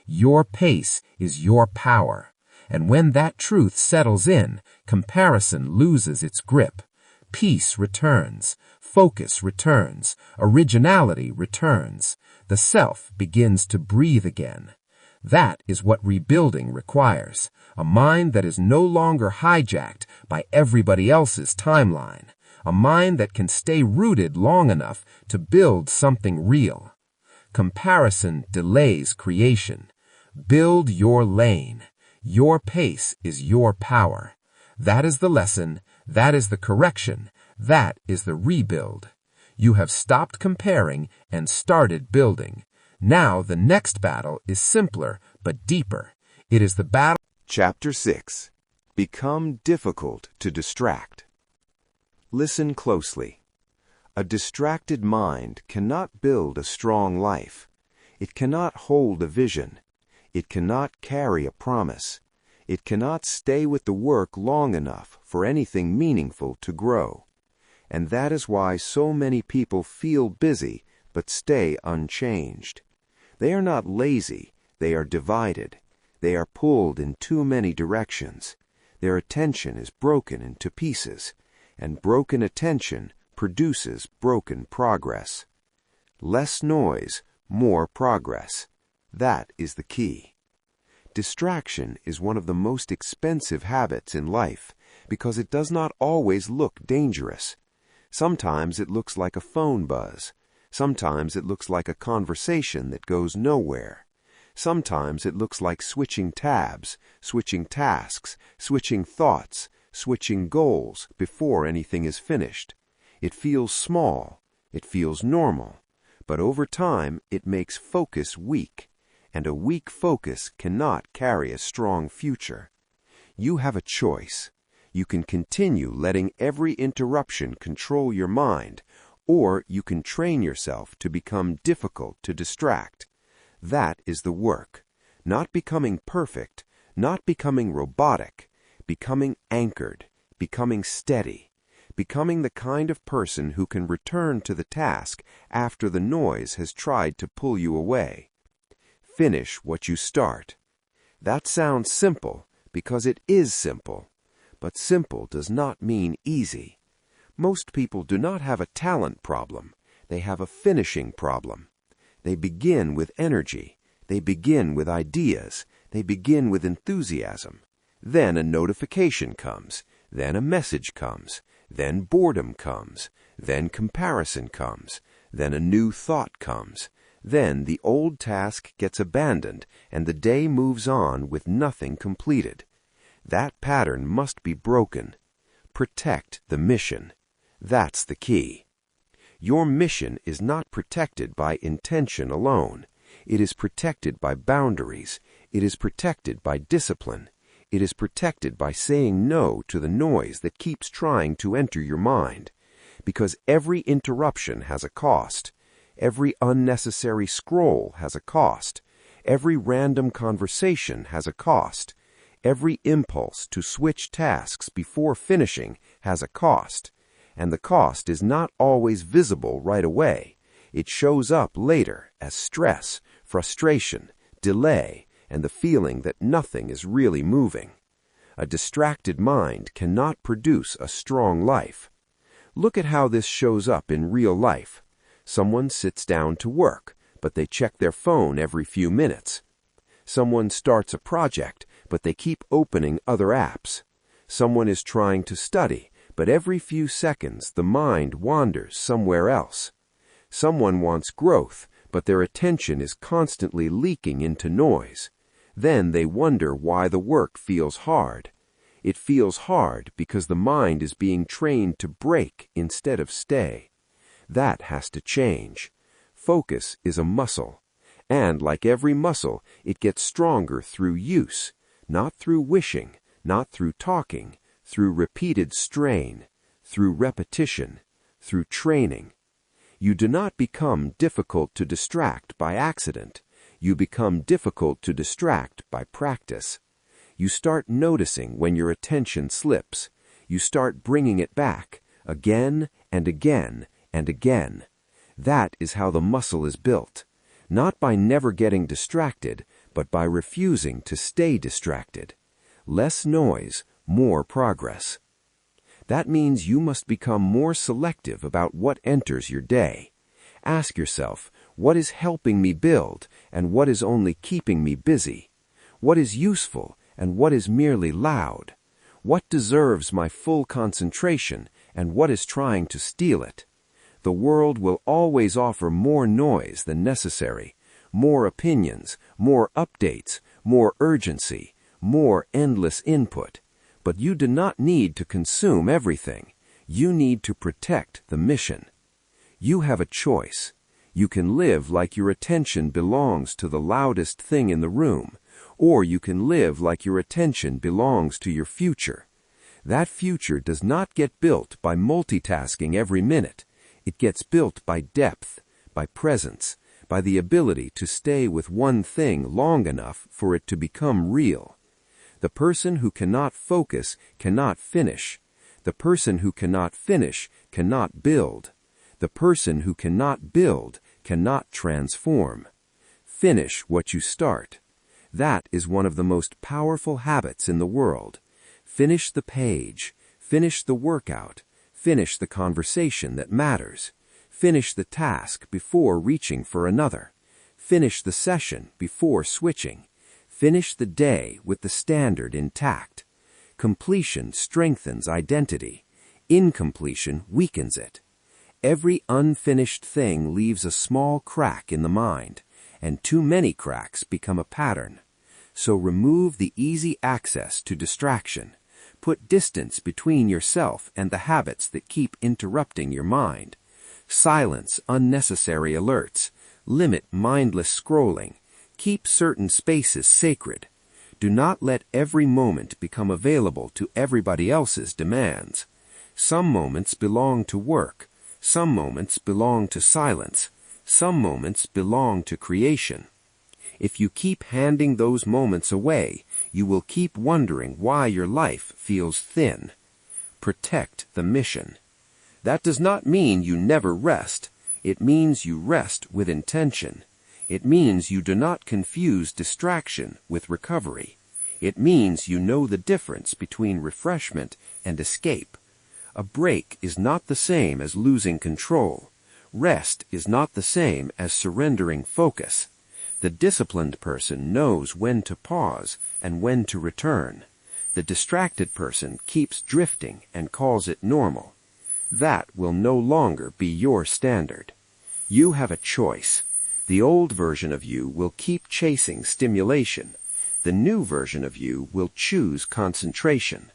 Your pace is your power. And when that truth settles in, comparison loses its grip. Peace returns. Focus returns. Originality returns. The self begins to breathe again. That is what rebuilding requires. A mind that is no longer hijacked by everybody else's timeline. A mind that can stay rooted long enough to build something real. Comparison delays creation. Build your lane. Your pace is your power. That is the lesson. That is the correction. That is the rebuild. You have stopped comparing and started building. Now the next battle is simpler but deeper. It is the battle. Chapter 6. Become difficult to distract. Listen closely. A distracted mind cannot build a strong life. It cannot hold a vision. It cannot carry a promise. It cannot stay with the work long enough for anything meaningful to grow. And that is why so many people feel busy but stay unchanged. They are not lazy, they are divided. They are pulled in too many directions. Their attention is broken into pieces, and broken attention produces broken progress. Less noise, more progress. That is the key. Distraction is one of the most expensive habits in life because it does not always look dangerous. Sometimes it looks like a phone buzz. Sometimes it looks like a conversation that goes nowhere. Sometimes it looks like switching tabs, switching tasks, switching thoughts, switching goals before anything is finished. It feels small. It feels normal. But over time, it makes focus weak, and a weak focus cannot carry a strong future. You have a choice. You can continue letting every interruption control your mind, or you can train yourself to become difficult to distract. That is the work. Not becoming perfect, not becoming robotic, becoming anchored, becoming steady, becoming the kind of person who can return to the task after the noise has tried to pull you away. Finish what you start. That sounds simple because it is simple, but simple does not mean easy. Most people do not have a talent problem. They have a finishing problem. They begin with energy. They begin with ideas. They begin with enthusiasm. Then a notification comes. Then a message comes. Then boredom comes. Then comparison comes. Then a new thought comes. Then the old task gets abandoned and the day moves on with nothing completed. That pattern must be broken. Protect the mission. That's the key. Your mission is not protected by intention alone. It is protected by boundaries. It is protected by discipline. It is protected by saying no to the noise that keeps trying to enter your mind. Because every interruption has a cost. Every unnecessary scroll has a cost. Every random conversation has a cost. Every impulse to switch tasks before finishing has a cost. And the cost is not always visible right away. It shows up later as stress, frustration, delay, and the feeling that nothing is really moving. A distracted mind cannot produce a strong life. Look at how this shows up in real life. Someone sits down to work, but they check their phone every few minutes. Someone starts a project, but they keep opening other apps. Someone is trying to study, but every few seconds the mind wanders somewhere else. Someone wants growth, but their attention is constantly leaking into noise. Then they wonder why the work feels hard. It feels hard because the mind is being trained to break instead of stay. That has to change. Focus is a muscle, and like every muscle, it gets stronger through use, not through wishing, not through talking, through repeated strain, through repetition, through training. You do not become difficult to distract by accident. You become difficult to distract by practice. You start noticing when your attention slips. You start bringing it back again and again and again. That is how the muscle is built, not by never getting distracted, but by refusing to stay distracted. Less noise, more progress. That means you must become more selective about what enters your day. Ask yourself, what is helping me build and what is only keeping me busy? What is useful and what is merely loud? What deserves my full concentration and what is trying to steal it? The world will always offer more noise than necessary, more opinions, more updates, more urgency, more endless input. But you do not need to consume everything. You need to protect the mission. You have a choice. You can live like your attention belongs to the loudest thing in the room, or you can live like your attention belongs to your future. That future does not get built by multitasking every minute. It gets built by depth, by presence, by the ability to stay with one thing long enough for it to become real. The person who cannot focus cannot finish. The person who cannot finish cannot build. The person who cannot build cannot transform. Finish what you start. That is one of the most powerful habits in the world. Finish the page. Finish the workout. Finish the conversation that matters. Finish the task before reaching for another. Finish the session before switching. Finish the day with the standard intact. Completion strengthens identity. Incompletion weakens it. Every unfinished thing leaves a small crack in the mind, and too many cracks become a pattern. So remove the easy access to distraction. Put distance between yourself and the habits that keep interrupting your mind. Silence unnecessary alerts. Limit mindless scrolling. Keep certain spaces sacred. Do not let every moment become available to everybody else's demands. Some moments belong to work. Some moments belong to silence. Some moments belong to creation. If you keep handing those moments away, you will keep wondering why your life feels thin. Protect the mission. That does not mean you never rest. It means you rest with intention. It means you do not confuse distraction with recovery. It means you know the difference between refreshment and escape. A break is not the same as losing control. Rest is not the same as surrendering focus. The disciplined person knows when to pause and when to return. The distracted person keeps drifting and calls it normal. That will no longer be your standard. You have a choice. The old version of you will keep chasing stimulation. The new version of you will choose concentration.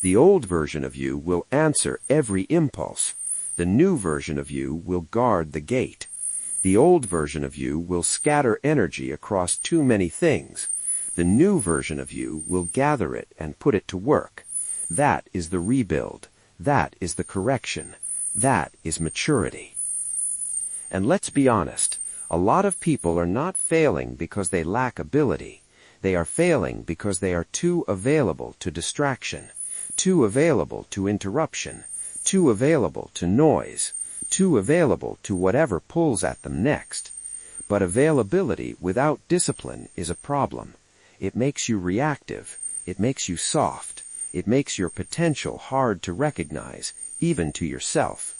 The old version of you will answer every impulse. The new version of you will guard the gate. The old version of you will scatter energy across too many things. The new version of you will gather it and put it to work. That is the rebuild. That is the correction. That is maturity. And let's be honest, a lot of people are not failing because they lack ability. They are failing because they are too available to distraction, too available to interruption, too available to noise, too available to whatever pulls at them next. But availability without discipline is a problem. It makes you reactive. It makes you soft. It makes your potential hard to recognize, even to yourself.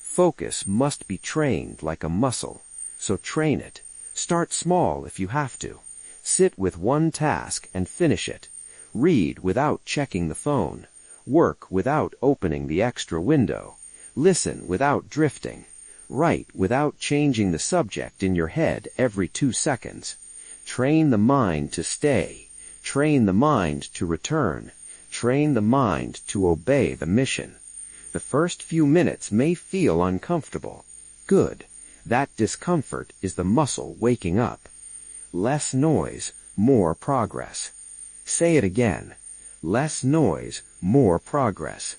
Focus must be trained like a muscle, so train it. Start small if you have to. Sit with one task and finish it. Read without checking the phone. Work without opening the extra window. Listen without drifting. Write without changing the subject in your head every 2 seconds. Train the mind to stay. Train the mind to return. Train the mind to obey the mission. The first few minutes may feel uncomfortable. Good. That discomfort is the muscle waking up. Less noise, more progress. Say it again. Less noise, more progress.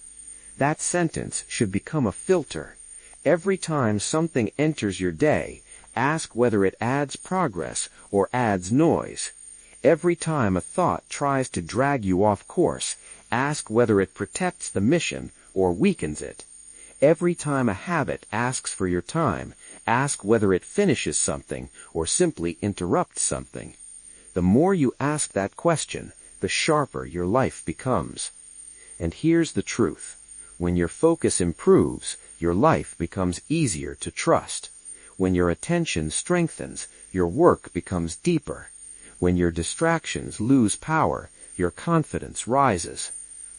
That sentence should become a filter. Every time something enters your day, ask whether it adds progress or adds noise. Every time a thought tries to drag you off course, ask whether it protects the mission or weakens it. Every time a habit asks for your time, ask whether it finishes something or simply interrupts something. The more you ask that question, the sharper your life becomes. And here's the truth. When your focus improves, your life becomes easier to trust. When your attention strengthens, your work becomes deeper. When your distractions lose power, your confidence rises.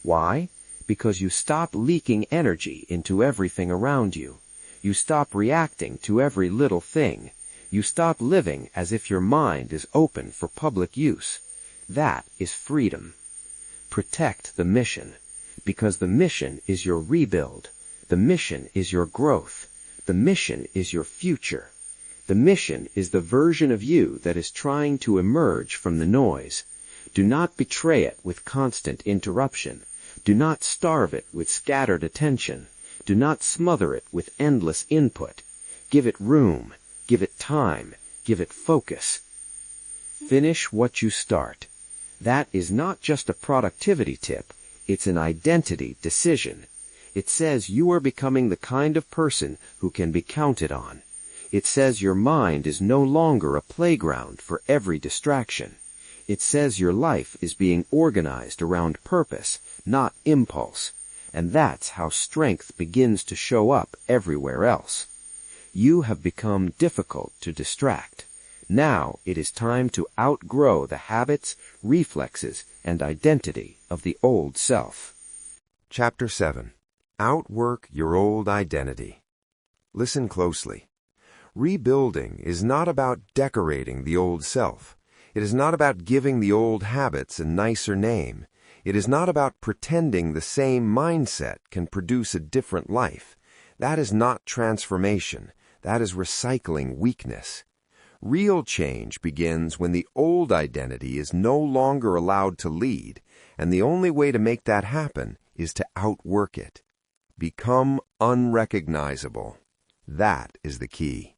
Why? Because you stop leaking energy into everything around you. You stop reacting to every little thing. You stop living as if your mind is open for public use. That is freedom. Protect the mission, because the mission is your rebuild. The mission is your growth. The mission is your future. The mission is the version of you that is trying to emerge from the noise. Do not betray it with constant interruption. Do not starve it with scattered attention. Do not smother it with endless input. Give it room. Give it time. Give it focus. Finish what you start. That is not just a productivity tip. It's an identity decision. It says you are becoming the kind of person who can be counted on. It says your mind is no longer a playground for every distraction. It says your life is being organized around purpose, not impulse. And that's how strength begins to show up everywhere else. You have become difficult to distract. Now it is time to outgrow the habits, reflexes, and identity of the old self. Chapter 7. Outwork your old identity. Listen closely. Rebuilding is not about decorating the old self. It is not about giving the old habits a nicer name. It is not about pretending the same mindset can produce a different life. That is not transformation. That is recycling weakness. Real change begins when the old identity is no longer allowed to lead, and the only way to make that happen is to outwork it. Become unrecognizable. That is the key.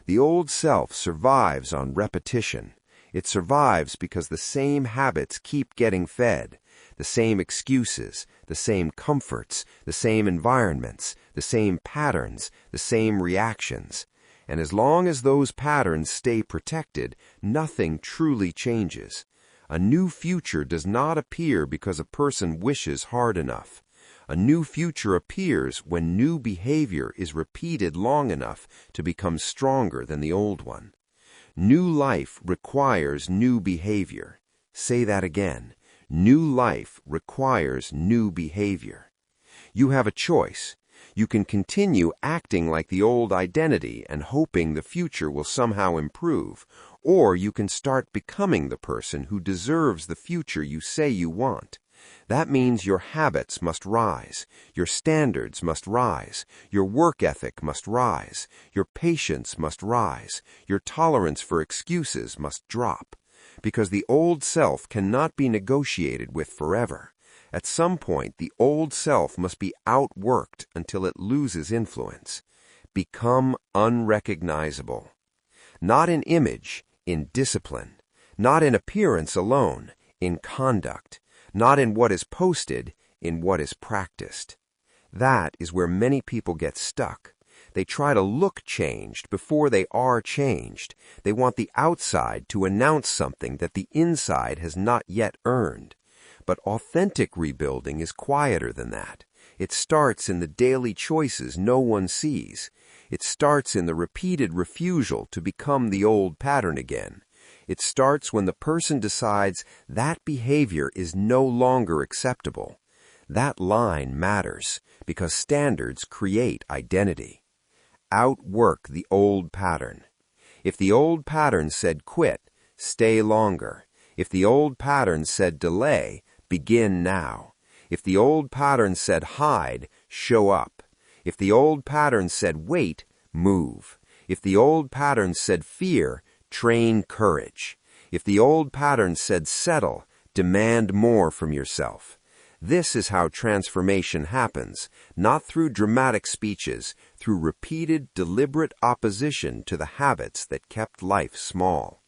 The old self survives on repetition. It survives because the same habits keep getting fed, the same excuses, the same comforts, the same environments, the same patterns, the same reactions. And as long as those patterns stay protected, nothing truly changes. A new future does not appear because a person wishes hard enough. A new future appears when new behavior is repeated long enough to become stronger than the old one. New life requires new behavior. Say that again. New life requires new behavior. You have a choice. You can continue acting like the old identity and hoping the future will somehow improve, or you can start becoming the person who deserves the future you say you want. That means your habits must rise, your standards must rise, your work ethic must rise, your patience must rise, your tolerance for excuses must drop, because the old self cannot be negotiated with forever. At some point, the old self must be outworked until it loses influence. Become unrecognizable. Not in image, in discipline. Not in appearance alone, in conduct. Not in what is posted, in what is practiced. That is where many people get stuck. They try to look changed before they are changed. They want the outside to announce something that the inside has not yet earned. But authentic rebuilding is quieter than that. It starts in the daily choices no one sees. It starts in the repeated refusal to become the old pattern again. It starts when the person decides that behavior is no longer acceptable. That line matters because standards create identity. Outwork the old pattern. If the old pattern said quit, stay longer. If the old pattern said delay, begin now. If the old pattern said hide, show up. If the old pattern said wait, move. If the old pattern said fear, train courage. If the old pattern said settle, demand more from yourself. This is how transformation happens, not through dramatic speeches, through repeated, deliberate opposition to the habits that kept life small.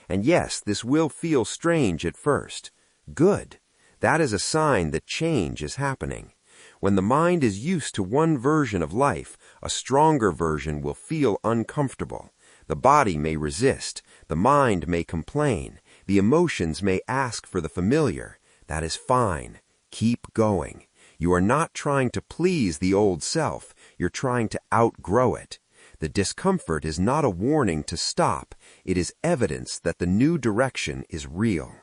And yes, this will feel strange at first. Good. That is a sign that change is happening. When the mind is used to one version of life, a stronger version will feel uncomfortable. The body may resist. The mind may complain. The emotions may ask for the familiar. That is fine. Keep going. You are not trying to please the old self. You're trying to outgrow it. The discomfort is not a warning to stop. It is evidence that the new direction is real.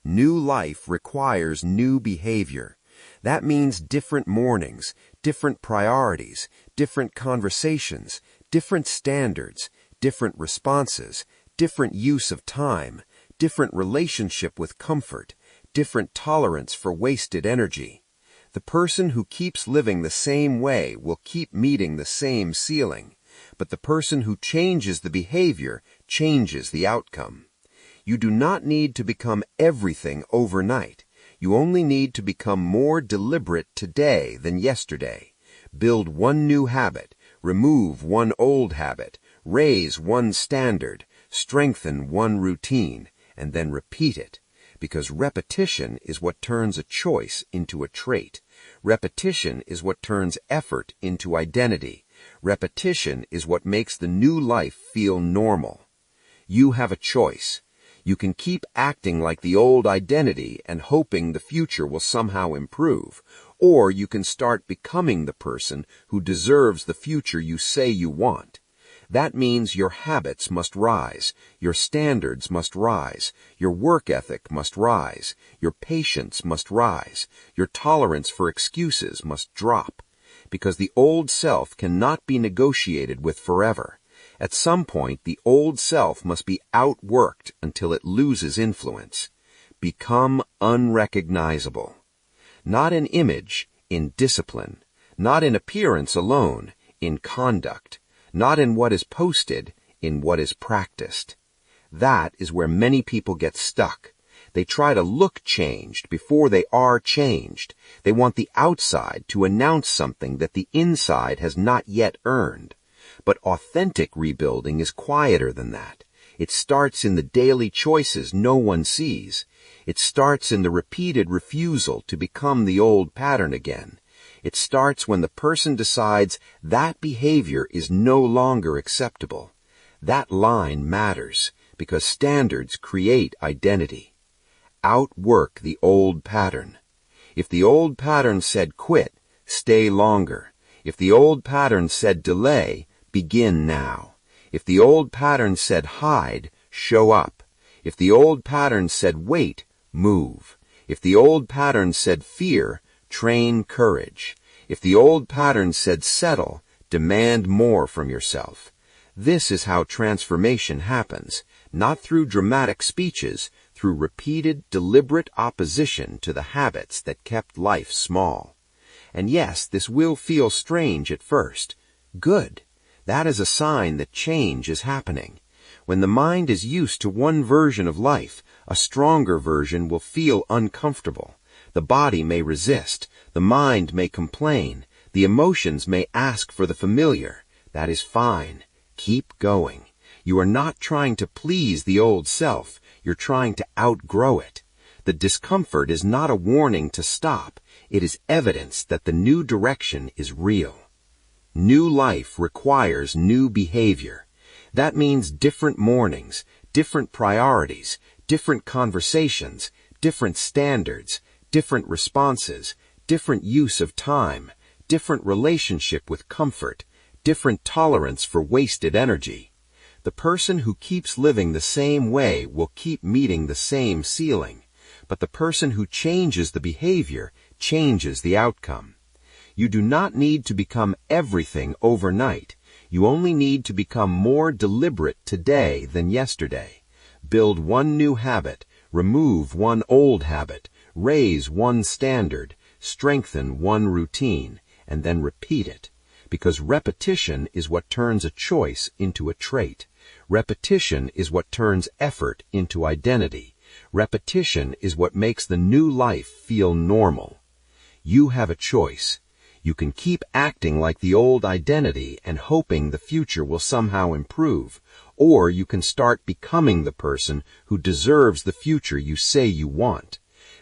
New life requires new behavior. That means different mornings, different priorities, different conversations, different standards, different responses, different use of time, different relationship with comfort, different tolerance for wasted energy. The person who keeps living the same way will keep meeting the same ceiling, but the person who changes the behavior changes the outcome. You do not need to become everything overnight. You only need to become more deliberate today than yesterday. Build one new habit, remove one old habit, raise one standard, strengthen one routine, and then repeat it. Because repetition is what turns a choice into a trait. Repetition is what turns effort into identity. Repetition is what makes the new life feel normal. You have a choice. You can keep acting like the old identity and hoping the future will somehow improve, or you can start becoming the person who deserves the future you say you want. That means your habits must rise, your standards must rise, your work ethic must rise, your patience must rise, your tolerance for excuses must drop, because the old self cannot be negotiated with forever. At some point, the old self must be outworked until it loses influence. Become unrecognizable. Not in image, in discipline. Not in appearance alone, in conduct, not in what is posted, in what is practiced. That is where many people get stuck. They try to look changed before they are changed. They want the outside to announce something that the inside has not yet earned. But authentic rebuilding is quieter than that. It starts in the daily choices no one sees. It starts in the repeated refusal to become the old pattern again. It starts when the person decides that behavior is no longer acceptable. That line matters because standards create identity. Outwork the old pattern. If the old pattern said quit, stay longer. If the old pattern said delay, begin now. If the old pattern said hide, show up. If the old pattern said wait, move. If the old pattern said fear, train courage. If the old pattern said settle, demand more from yourself. This is how transformation happens, not through dramatic speeches, through repeated, deliberate opposition to the habits that kept life small. And yes, this will feel strange at first. Good. That is a sign that change is happening. When the mind is used to one version of life, a stronger version will feel uncomfortable. The body may resist. The mind may complain. The emotions may ask for the familiar. That is fine. Keep going. You are not trying to please the old self. You're trying to outgrow it. The discomfort is not a warning to stop. It is evidence that the new direction is real. New life requires new behavior. That means different mornings, different priorities, different conversations, different standards, different responses, different use of time, different relationship with comfort, different tolerance for wasted energy. The person who keeps living the same way will keep meeting the same ceiling, but the person who changes the behavior changes the outcome. You do not need to become everything overnight. You only need to become more deliberate today than yesterday. Build one new habit, remove one old habit, raise one standard, strengthen one routine, and then repeat it. Because repetition is what turns a choice into a trait. Repetition is what turns effort into identity. Repetition is what makes the new life feel normal. You have a choice. You can keep acting like the old identity and hoping the future will somehow improve, or you can start becoming the person who deserves the future you say you want.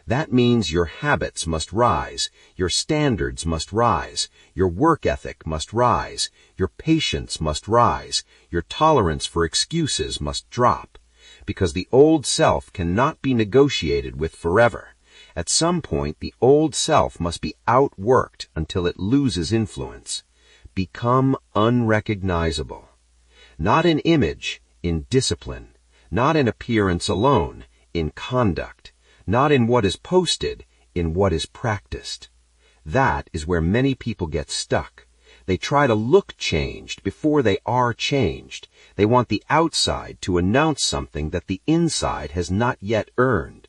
That means your habits must rise, your standards must rise, your work ethic must rise, your patience must rise, your tolerance for excuses must drop, because the old self cannot be negotiated with forever. At some point, the old self must be outworked until it loses influence. Become unrecognizable. Not in image, in discipline. Not in appearance alone, in conduct. Not in what is posted, in what is practiced. That is where many people get stuck. They try to look changed before they are changed. They want the outside to announce something that the inside has not yet earned.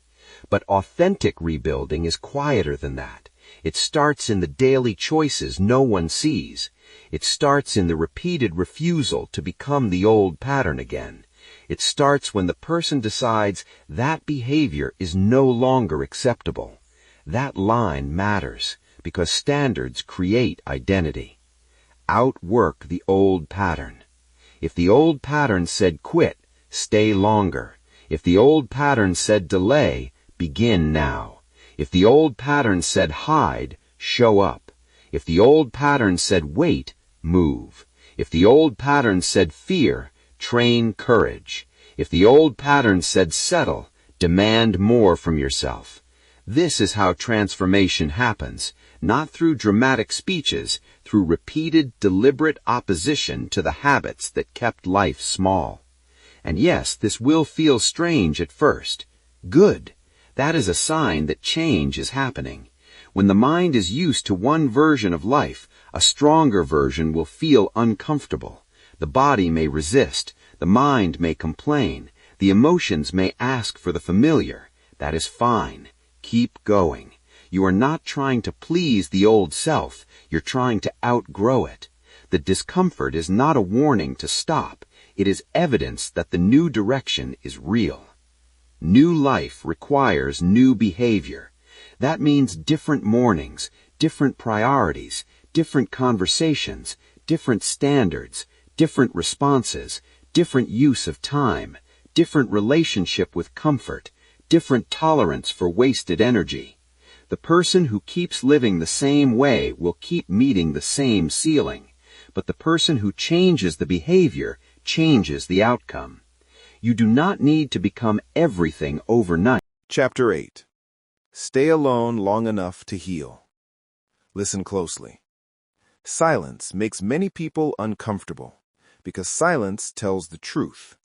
But authentic rebuilding is quieter than that. It starts in the daily choices no one sees. It starts in the repeated refusal to become the old pattern again. It starts when the person decides that behavior is no longer acceptable. That line matters because standards create identity. Outwork the old pattern. If the old pattern said quit, stay longer. If the old pattern said delay, begin now. If the old pattern said hide, show up. If the old pattern said wait, move. If the old pattern said fear, train courage. If the old pattern said settle, demand more from yourself. This is how transformation happens, not through dramatic speeches, through repeated, deliberate opposition to the habits that kept life small. And yes, this will feel strange at first. Good. That is a sign that change is happening. When the mind is used to one version of life, a stronger version will feel uncomfortable. The body may resist. The mind may complain. The emotions may ask for the familiar. That is fine. Keep going. You are not trying to please the old self. You're trying to outgrow it. The discomfort is not a warning to stop. It is evidence that the new direction is real. New life requires new behavior. That means different mornings, different priorities, different conversations, different standards, different responses, different use of time, different relationship with comfort, different tolerance for wasted energy. The person who keeps living the same way will keep meeting the same ceiling, but the person who changes the behavior changes the outcome. You do not need to become everything overnight. Chapter 8. Stay alone long enough to heal. Listen closely. Silence makes many people uncomfortable because silence tells the truth.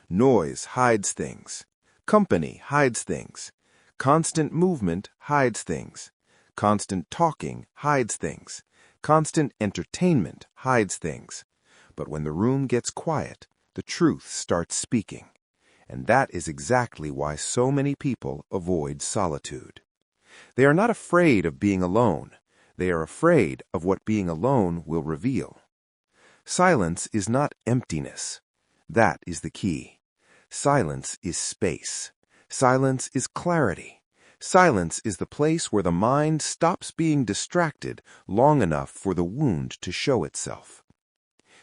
Noise hides things. Company hides things. Constant movement hides things. Constant talking hides things. Constant entertainment hides things. But when the room gets quiet, the truth starts speaking. And that is exactly why so many people avoid solitude. They are not afraid of being alone. They are afraid of what being alone will reveal. Silence is not emptiness. That is the key. Silence is space. Silence is clarity. Silence is the place where the mind stops being distracted long enough for the wound to show itself.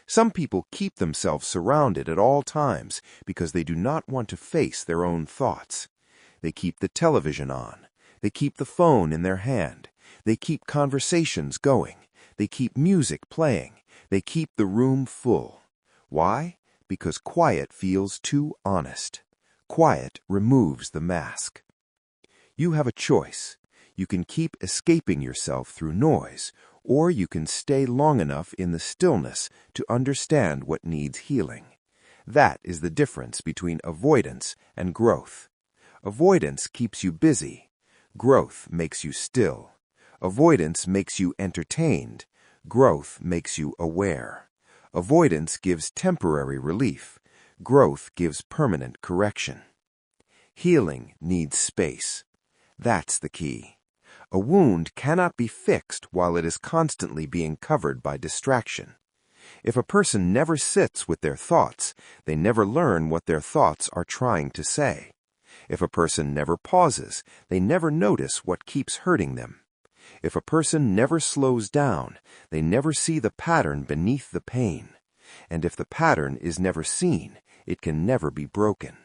Some people keep themselves surrounded at all times because they do not want to face their own thoughts. They keep the television on. They keep the phone in their hand. They keep conversations going. They keep music playing. They keep the room full. Why? Because quiet feels too honest. Quiet removes the mask. You have a choice. You can keep escaping yourself through noise, or you can stay long enough in the stillness to understand what needs healing. That is the difference between avoidance and growth. Avoidance keeps you busy. Growth makes you still. Avoidance makes you entertained. Growth makes you aware. Avoidance gives temporary relief. Growth gives permanent correction. Healing needs space. That's the key. A wound cannot be fixed while it is constantly being covered by distraction. If a person never sits with their thoughts, they never learn what their thoughts are trying to say. If a person never pauses, they never notice what keeps hurting them. If a person never slows down, they never see the pattern beneath the pain. And if the pattern is never seen, it can never be broken.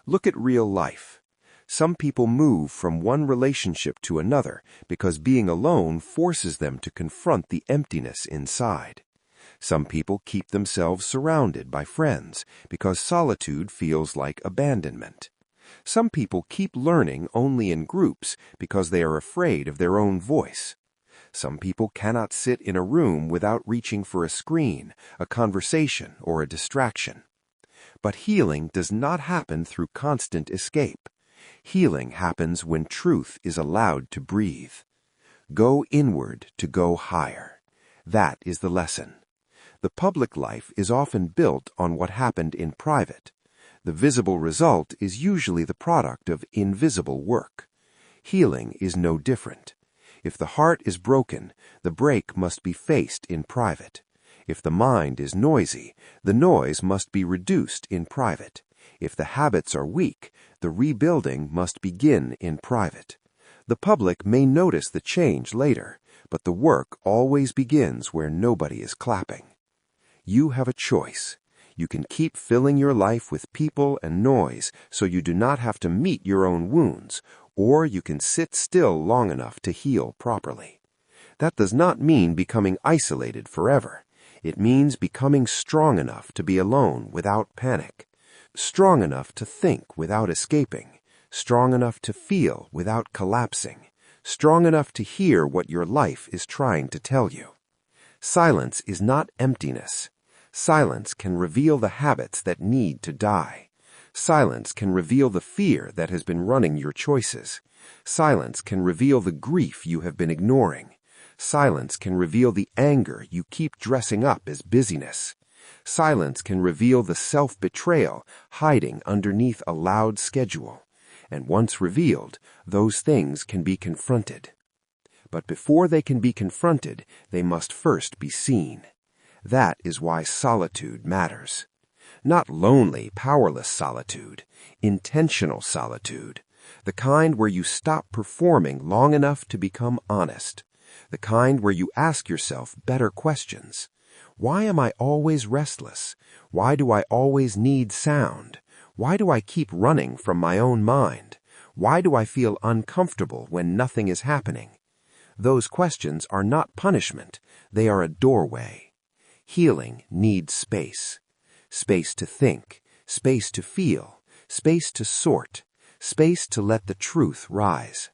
Look at real life. Some people move from one relationship to another because being alone forces them to confront the emptiness inside. Some people keep themselves surrounded by friends because solitude feels like abandonment. Some people keep learning only in groups because they are afraid of their own voice. Some people cannot sit in a room without reaching for a screen, a conversation, or a distraction. But healing does not happen through constant escape. Healing happens when truth is allowed to breathe. Go inward to go higher. That is the lesson. The public life is often built on what happened in private. The visible result is usually the product of invisible work. Healing is no different. If the heart is broken, the break must be faced in private. If the mind is noisy, the noise must be reduced in private. If the habits are weak, the rebuilding must begin in private. The public may notice the change later, but the work always begins where nobody is clapping. You have a choice. You can keep filling your life with people and noise so you do not have to meet your own wounds, or you can sit still long enough to heal properly. That does not mean becoming isolated forever. It means becoming strong enough to be alone without panic, strong enough to think without escaping, strong enough to feel without collapsing, strong enough to hear what your life is trying to tell you. Silence is not emptiness. Silence can reveal the habits that need to die. Silence can reveal the fear that has been running your choices. Silence can reveal the grief you have been ignoring. Silence can reveal the anger you keep dressing up as busyness. Silence can reveal the self-betrayal hiding underneath a loud schedule. And once revealed, those things can be confronted. But before they can be confronted, they must first be seen. That is why solitude matters. Not lonely, powerless solitude, intentional solitude, the kind where you stop performing long enough to become honest, the kind where you ask yourself better questions. Why am I always restless? Why do I always need sound? Why do I keep running from my own mind? Why do I feel uncomfortable when nothing is happening? Those questions are not punishment, they are a doorway. Healing needs space. Space to think, space to feel, space to sort, space to let the truth rise.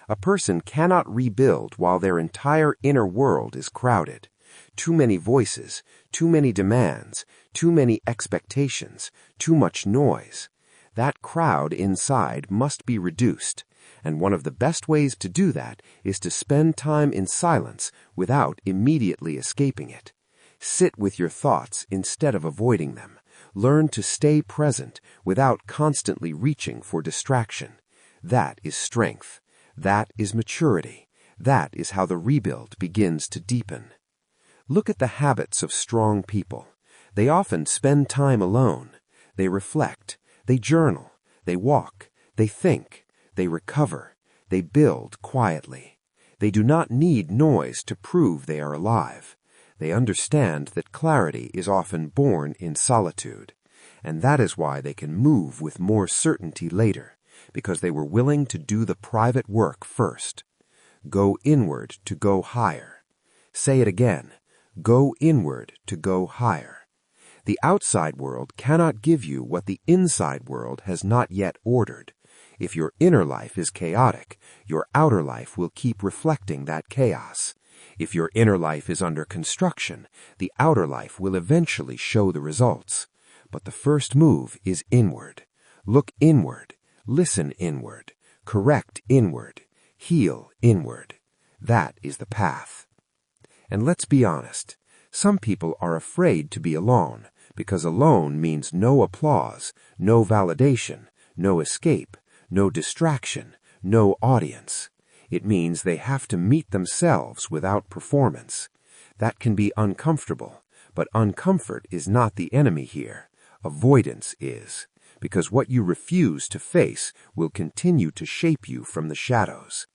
A person cannot rebuild while their entire inner world is crowded. Too many voices, too many demands, too many expectations, too much noise. That crowd inside must be reduced, and one of the best ways to do that is to spend time in silence without immediately escaping it. Sit with your thoughts instead of avoiding them. Learn to stay present without constantly reaching for distraction. That is strength. That is maturity. That is how the rebuild begins to deepen. Look at the habits of strong people. They often spend time alone. They reflect. They journal. They walk. They think. They recover. They build quietly. They do not need noise to prove they are alive. They understand that clarity is often born in solitude, and that is why they can move with more certainty later, because they were willing to do the private work first. Go inward to go higher. Say it again. Go inward to go higher. The outside world cannot give you what the inside world has not yet ordered. If your inner life is chaotic, your outer life will keep reflecting that chaos. If your inner life is under construction, the outer life will eventually show the results. But the first move is inward. Look inward, listen inward, correct inward, heal inward. That is the path. And let's be honest, some people are afraid to be alone, because alone means no applause, no validation, no escape, no distraction, no audience. It means they have to meet themselves without performance. That can be uncomfortable, but uncomfort is not the enemy here. Avoidance is, because what you refuse to face will continue to shape you from the shadows.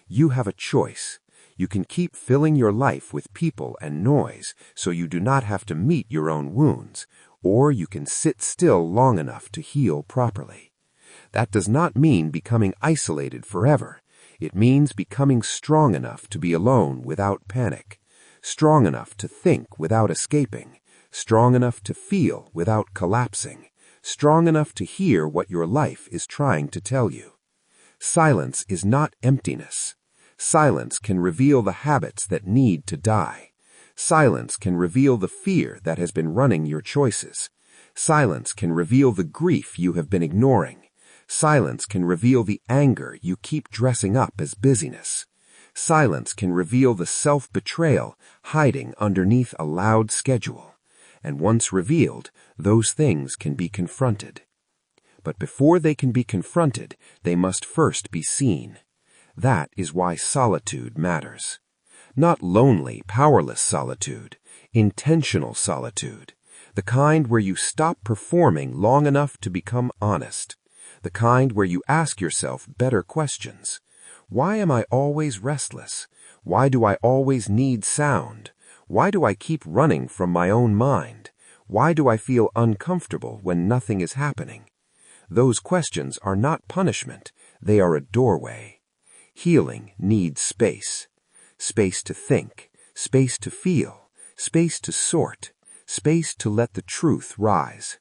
You have a choice. You can keep filling your life with people and noise so you do not have to meet your own wounds, or you can sit still long enough to heal properly. That does not mean becoming isolated forever. It means becoming strong enough to be alone without panic, strong enough to think without escaping, strong enough to feel without collapsing, strong enough to hear what your life is trying to tell you. Silence is not emptiness. Silence can reveal the habits that need to die. Silence can reveal the fear that has been running your choices. Silence can reveal the grief you have been ignoring. Silence can reveal the anger you keep dressing up as busyness. Silence can reveal the self-betrayal hiding underneath a loud schedule. And once revealed, those things can be confronted. But before they can be confronted, they must first be seen. That is why solitude matters. Not lonely, powerless solitude, intentional solitude, the kind where you stop performing long enough to become honest. The kind where you ask yourself better questions. Why am I always restless? Why do I always need sound? Why do I keep running from my own mind? Why do I feel uncomfortable when nothing is happening? Those questions are not punishment. They are a doorway. Healing needs space. Space to think, space to feel, space to sort, space to let the truth rise.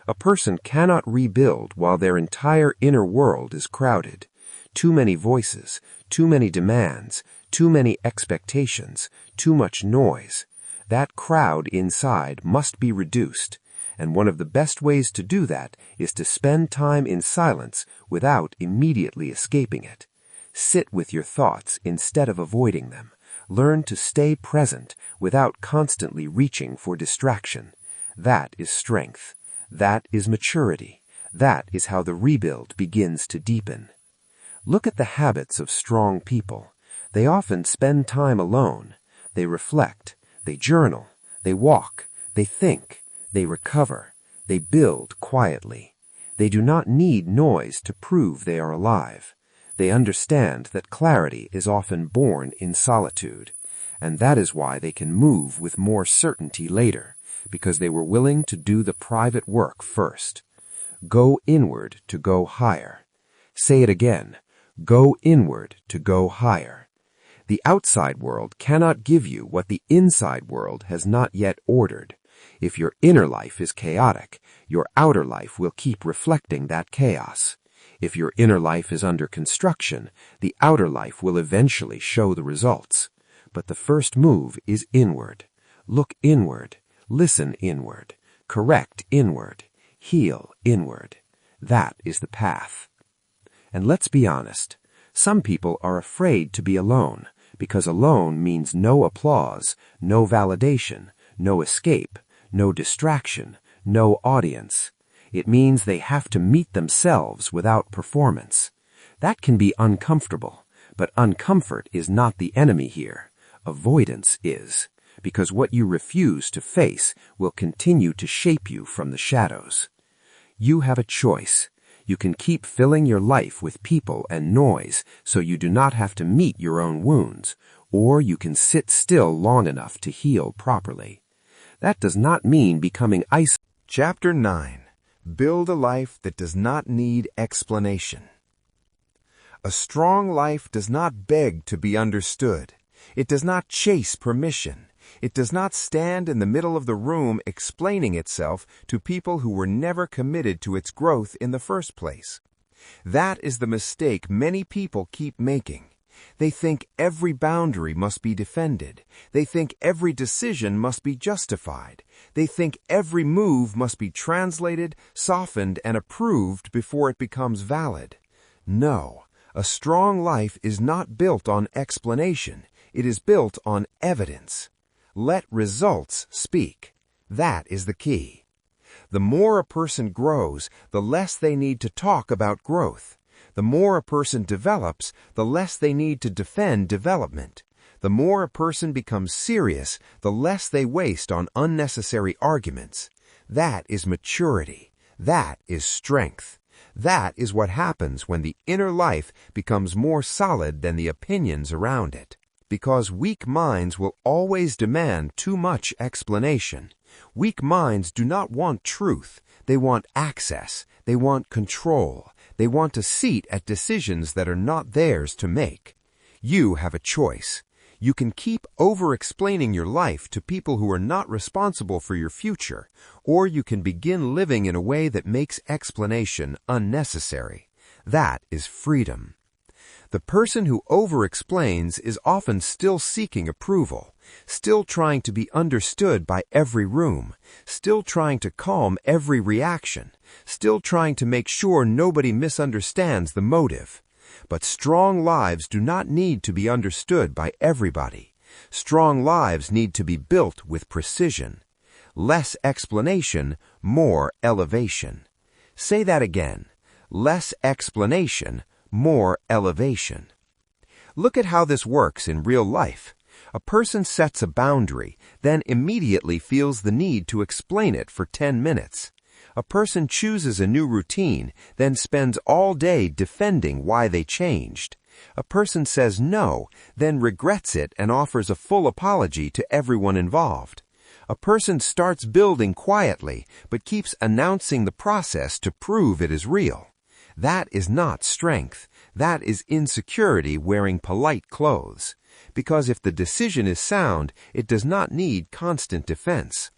A person cannot rebuild while their entire inner world is crowded. Too many voices, too many demands, too many expectations, too much noise. That crowd inside must be reduced, and one of the best ways to do that is to spend time in silence without immediately escaping it. Sit with your thoughts instead of avoiding them. Learn to stay present without constantly reaching for distraction. That is strength. That is maturity. That is how the rebuild begins to deepen. Look at the habits of strong people. They often spend time alone. They reflect. They journal. They walk, they think, they recover, they build quietly. They do not need noise to prove they are alive. They understand that clarity is often born in solitude, and that is why they can move with more certainty later, because they were willing to do the private work first. Go inward to go higher. Say it again. Go inward to go higher. The outside world cannot give you what the inside world has not yet ordered. If your inner life is chaotic, your outer life will keep reflecting that chaos. If your inner life is under construction, the outer life will eventually show the results. But the first move is inward. Look inward. Listen inward. Correct inward. Heal inward. That is the path. And let's be honest. Some people are afraid to be alone, because alone means no applause, no validation, no escape, no distraction, no audience. It means they have to meet themselves without performance. That can be uncomfortable, but uncomfort is not the enemy here. Avoidance is, because what you refuse to face will continue to shape you from the shadows. You have a choice. You can keep filling your life with people and noise so you do not have to meet your own wounds, or you can sit still long enough to heal properly. That does not mean becoming isolated. Chapter 9. Build a life that does not need explanation. A strong life does not beg to be understood. It does not chase permission. It does not stand in the middle of the room explaining itself to people who were never committed to its growth in the first place. That is the mistake many people keep making. They think every boundary must be defended. They think every decision must be justified. They think every move must be translated, softened, and approved before it becomes valid. No, a strong life is not built on explanation. It is built on evidence. Let results speak. That is the key. The more a person grows, the less they need to talk about growth. The more a person develops, the less they need to defend development. The more a person becomes serious, the less they waste on unnecessary arguments. That is maturity. That is strength. That is what happens when the inner life becomes more solid than the opinions around it. Because weak minds will always demand too much explanation. Weak minds do not want truth. They want access. They want control. They want a seat at decisions that are not theirs to make. You have a choice. You can keep over-explaining your life to people who are not responsible for your future, or you can begin living in a way that makes explanation unnecessary. That is freedom. The person who over-explains is often still seeking approval, still trying to be understood by every room, still trying to calm every reaction, still trying to make sure nobody misunderstands the motive. But strong lives do not need to be understood by everybody. Strong lives need to be built with precision. Less explanation, more elevation. Say that again. Less explanation, more elevation. Look at how this works in real life. A person sets a boundary, then immediately feels the need to explain it for 10 minutes. A person chooses a new routine, then spends all day defending why they changed. A person says no, then regrets it and offers a full apology to everyone involved. A person starts building quietly, but keeps announcing the process to prove it is real. That is not strength. That is insecurity wearing polite clothes. Because if the decision is sound, it does not need constant defense.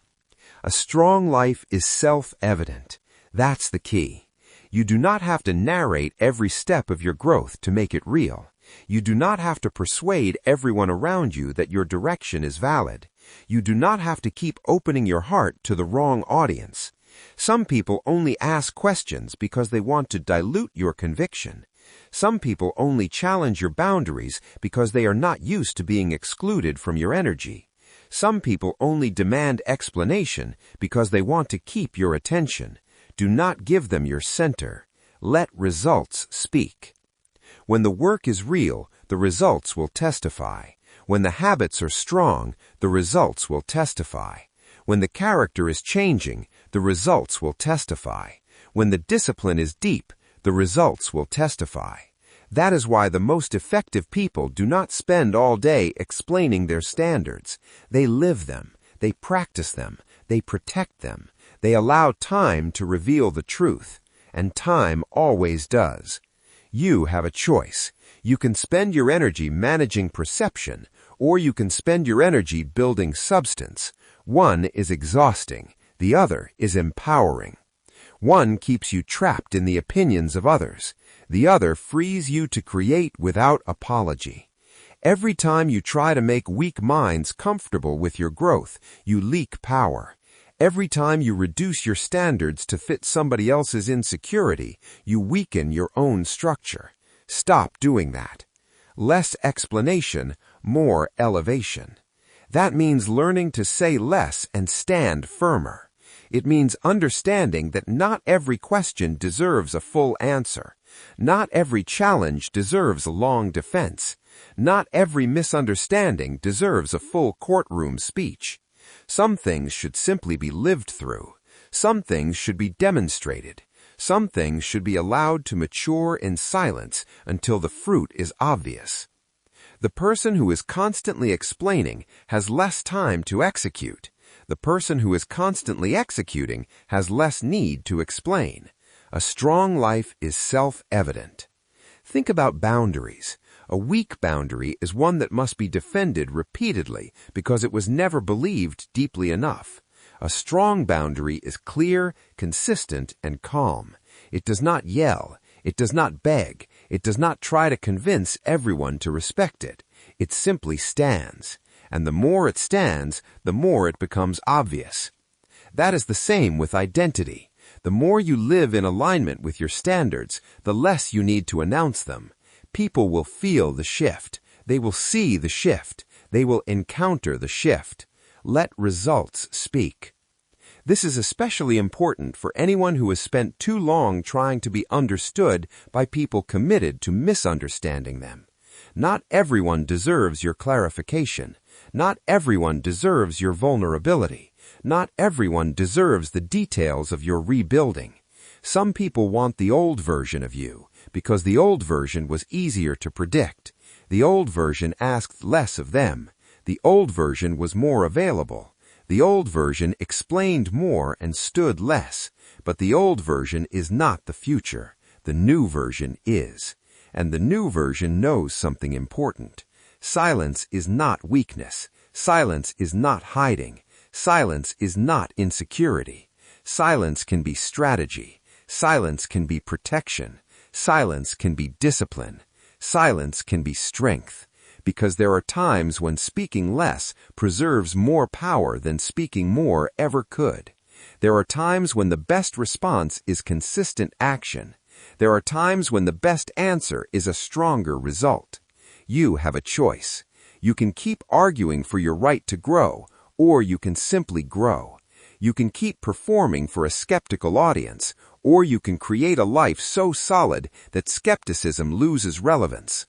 A strong life is self-evident. That's the key. You do not have to narrate every step of your growth to make it real. You do not have to persuade everyone around you that your direction is valid. You do not have to keep opening your heart to the wrong audience. Some people only ask questions because they want to dilute your conviction. Some people only challenge your boundaries because they are not used to being excluded from your energy. Some people only demand explanation because they want to keep your attention. Do not give them your center. Let results speak. When the work is real, the results will testify. When the habits are strong, the results will testify. When the character is changing, the results will testify. When the discipline is deep, the results will testify. That is why the most effective people do not spend all day explaining their standards. They live them, they practice them, they protect them. They allow time to reveal the truth, and time always does. You have a choice. You can spend your energy managing perception, or you can spend your energy building substance. One is exhausting, the other is empowering. One keeps you trapped in the opinions of others. The other frees you to create without apology. Every time you try to make weak minds comfortable with your growth, you leak power. Every time you reduce your standards to fit somebody else's insecurity, you weaken your own structure. Stop doing that. Less explanation, more elevation. That means learning to say less and stand firmer. It means understanding that not every question deserves a full answer. Not every challenge deserves a long defense. Not every misunderstanding deserves a full courtroom speech. Some things should simply be lived through. Some things should be demonstrated. Some things should be allowed to mature in silence until the fruit is obvious. The person who is constantly explaining has less time to execute. The person who is constantly executing has less need to explain. A strong life is self-evident. Think about boundaries. A weak boundary is one that must be defended repeatedly because it was never believed deeply enough. A strong boundary is clear, consistent, and calm. It does not yell. It does not beg. It does not try to convince everyone to respect it. It simply stands. And the more it stands, the more it becomes obvious. That is the same with identity. The more you live in alignment with your standards, the less you need to announce them. People will feel the shift. They will see the shift. They will encounter the shift. Let results speak. This is especially important for anyone who has spent too long trying to be understood by people committed to misunderstanding them. Not everyone deserves your clarification. Not everyone deserves your vulnerability. Not everyone deserves the details of your rebuilding. Some people want the old version of you because the old version was easier to predict. The old version asked less of them. The old version was more available. The old version explained more and stood less. But the old version is not the future. The new version is. And the new version knows something important. Silence is not weakness. Silence is not hiding. Silence is not insecurity. Silence can be strategy. Silence can be protection. Silence can be discipline. Silence can be strength. Because there are times when speaking less preserves more power than speaking more ever could. There are times when the best response is consistent action. There are times when the best answer is a stronger result. You have a choice. You can keep arguing for your right to grow, or you can simply grow. You can keep performing for a skeptical audience, or you can create a life so solid that skepticism loses relevance.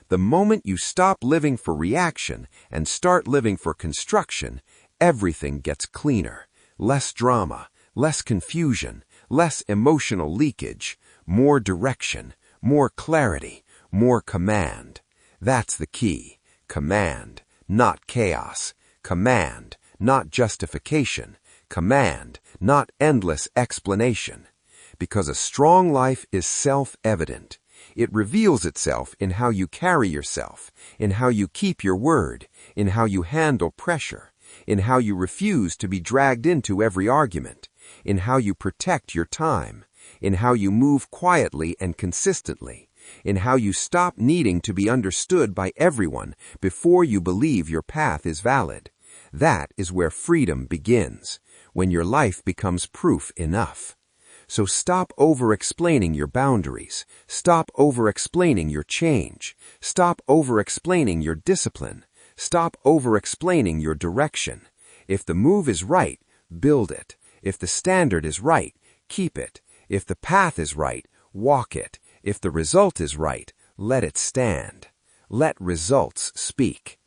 The moment you stop living for reaction and start living for construction, everything gets cleaner. Less drama, less confusion, less emotional leakage, more direction, more clarity, more command. That's the key. Command, not chaos. Command, not justification. Command, not endless explanation. Because a strong life is self-evident. It reveals itself in how you carry yourself, in how you keep your word, in how you handle pressure, in how you refuse to be dragged into every argument, in how you protect your time, in how you move quietly and consistently, in how you stop needing to be understood by everyone before you believe your path is valid. That is where freedom begins, when your life becomes proof enough. So stop over-explaining your boundaries. Stop over-explaining your change. Stop over-explaining your discipline. Stop over-explaining your direction. If the move is right, build it. If the standard is right, keep it. If the path is right, walk it. If the result is right, let it stand. Let results speak.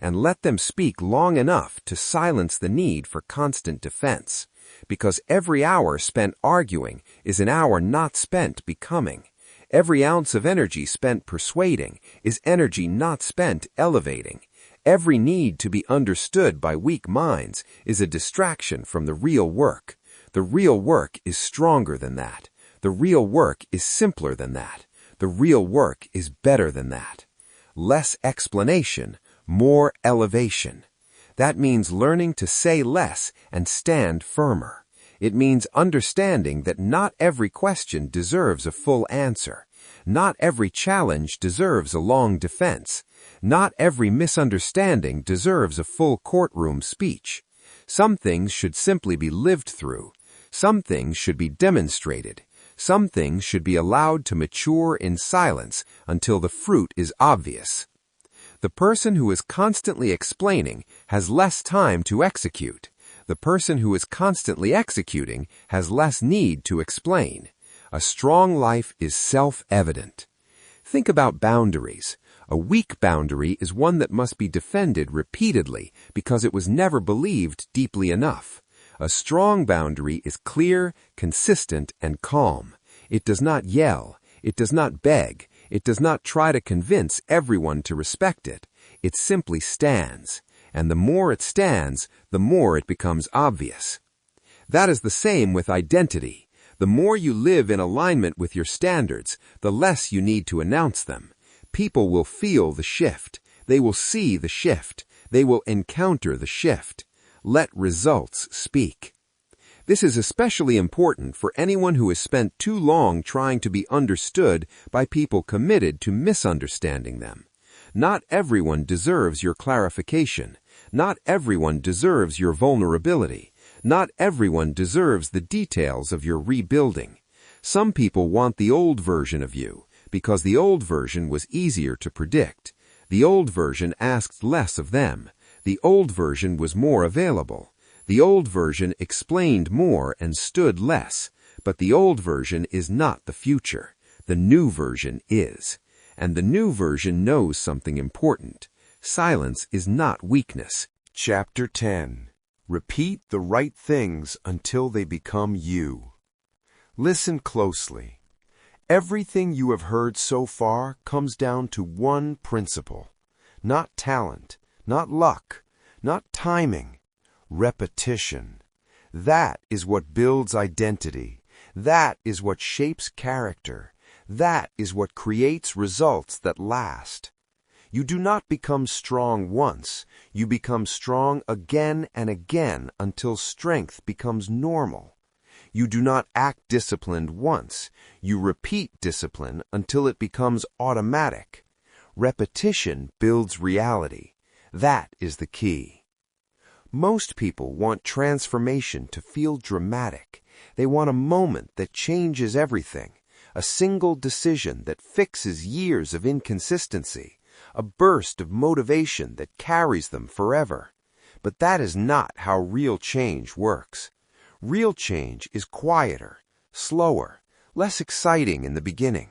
and let them speak long enough to silence the need for constant defense, because every hour spent arguing is an hour not spent becoming. Every ounce of energy spent persuading is energy not spent elevating. Every need to be understood by weak minds is a distraction from the real work. The real work is stronger than that. The real work is simpler than that. The real work is better than that. Less explanation, more elevation. That means learning to say less and stand firmer. It means understanding that not every question deserves a full answer. Not every challenge deserves a long defense. Not every misunderstanding deserves a full courtroom speech. Some things should simply be lived through. Some things should be demonstrated. Some things should be allowed to mature in silence until the fruit is obvious. The person who is constantly explaining has less time to execute. The person who is constantly executing has less need to explain. A strong life is self-evident. Think about boundaries. A weak boundary is one that must be defended repeatedly because it was never believed deeply enough. A strong boundary is clear, consistent, and calm. It does not yell. It does not beg. It does not try to convince everyone to respect it. It simply stands. And the more it stands, the more it becomes obvious. That is the same with identity. The more you live in alignment with your standards, the less you need to announce them. People will feel the shift. They will see the shift. They will encounter the shift. Let results speak. This is especially important for anyone who has spent too long trying to be understood by people committed to misunderstanding them. Not everyone deserves your clarification. Not everyone deserves your vulnerability. Not everyone deserves the details of your rebuilding. Some people want the old version of you because the old version was easier to predict. The old version asked less of them. The old version was more available. The old version explained more and stood less. But the old version is not the future. The new version is. And the new version knows something important. Silence is not weakness. Chapter 10. Repeat the right things until they become you. Listen closely. Everything you have heard so far comes down to one principle. Not talent, not luck, not timing. Repetition. That is what builds identity. That is what shapes character. That is what creates results that last. You do not become strong once. You become strong again and again until strength becomes normal. You do not act disciplined once. You repeat discipline until it becomes automatic. Repetition builds reality. That is the key. Most people want transformation to feel dramatic. They want a moment that changes everything, a single decision that fixes years of inconsistency, a burst of motivation that carries them forever. But that is not how real change works. Real change is quieter, slower, less exciting in the beginning.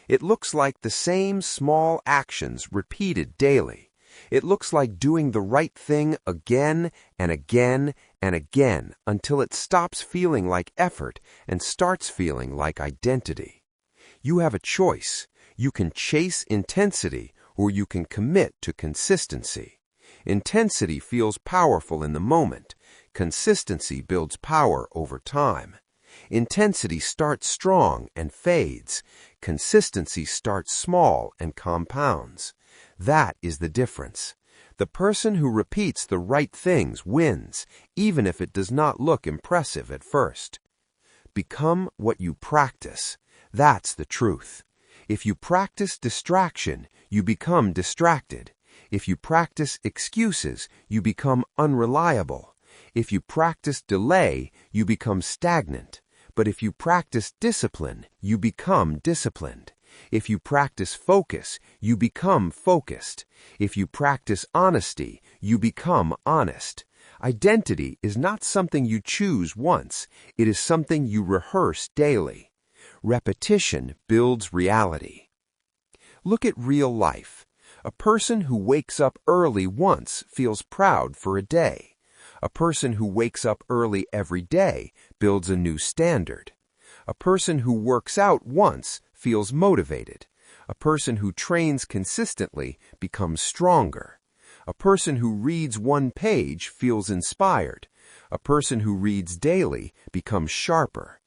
It looks like the same small actions repeated daily. It looks like doing the right thing again and again and again until it stops feeling like effort and starts feeling like identity. You have a choice. You can chase intensity or you can commit to consistency. Intensity feels powerful in the moment. Consistency builds power over time. Intensity starts strong and fades. Consistency starts small and compounds. That is the difference. The person who repeats the right things wins, even if it does not look impressive at first. Become what you practice. That's the truth. If you practice distraction, you become distracted. If you practice excuses, you become unreliable. If you practice delay, you become stagnant. But if you practice discipline, you become disciplined. If you practice focus, you become focused. If you practice honesty, you become honest. Identity is not something you choose once. It is something you rehearse daily. Repetition builds reality. Look at real life. A person who wakes up early once feels proud for a day. A person who wakes up early every day builds a new standard. A person who works out once feels motivated. A person who trains consistently becomes stronger. A person who reads one page feels inspired. A person who reads daily becomes sharper.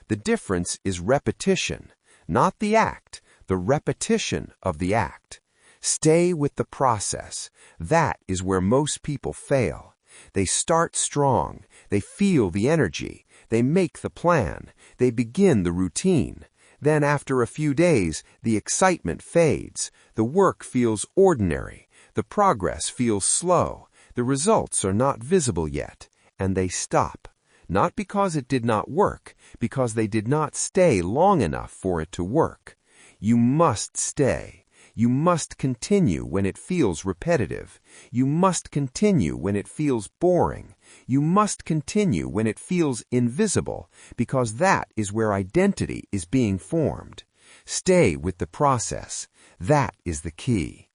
The difference is repetition, not the act, the repetition of the act. Stay with the process. That is where most people fail. They start strong. They feel the energy. They make the plan. They begin the routine. Then after a few days, the excitement fades. The work feels ordinary. The progress feels slow. The results are not visible yet, and they stop. Not because it did not work, because they did not stay long enough for it to work. You must stay. You must continue when it feels repetitive. You must continue when it feels boring. You must continue when it feels invisible, because that is where identity is being formed. Stay with the process. That is the key.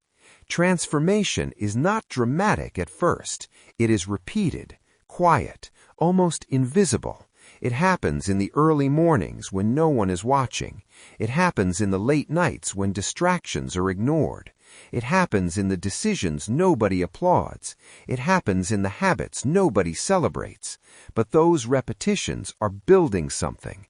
Transformation is not dramatic at first. It is repeated, quiet, almost invisible. It happens in the early mornings when no one is watching. It happens in the late nights when distractions are ignored. It happens in the decisions nobody applauds. It happens in the habits nobody celebrates. But those repetitions are building something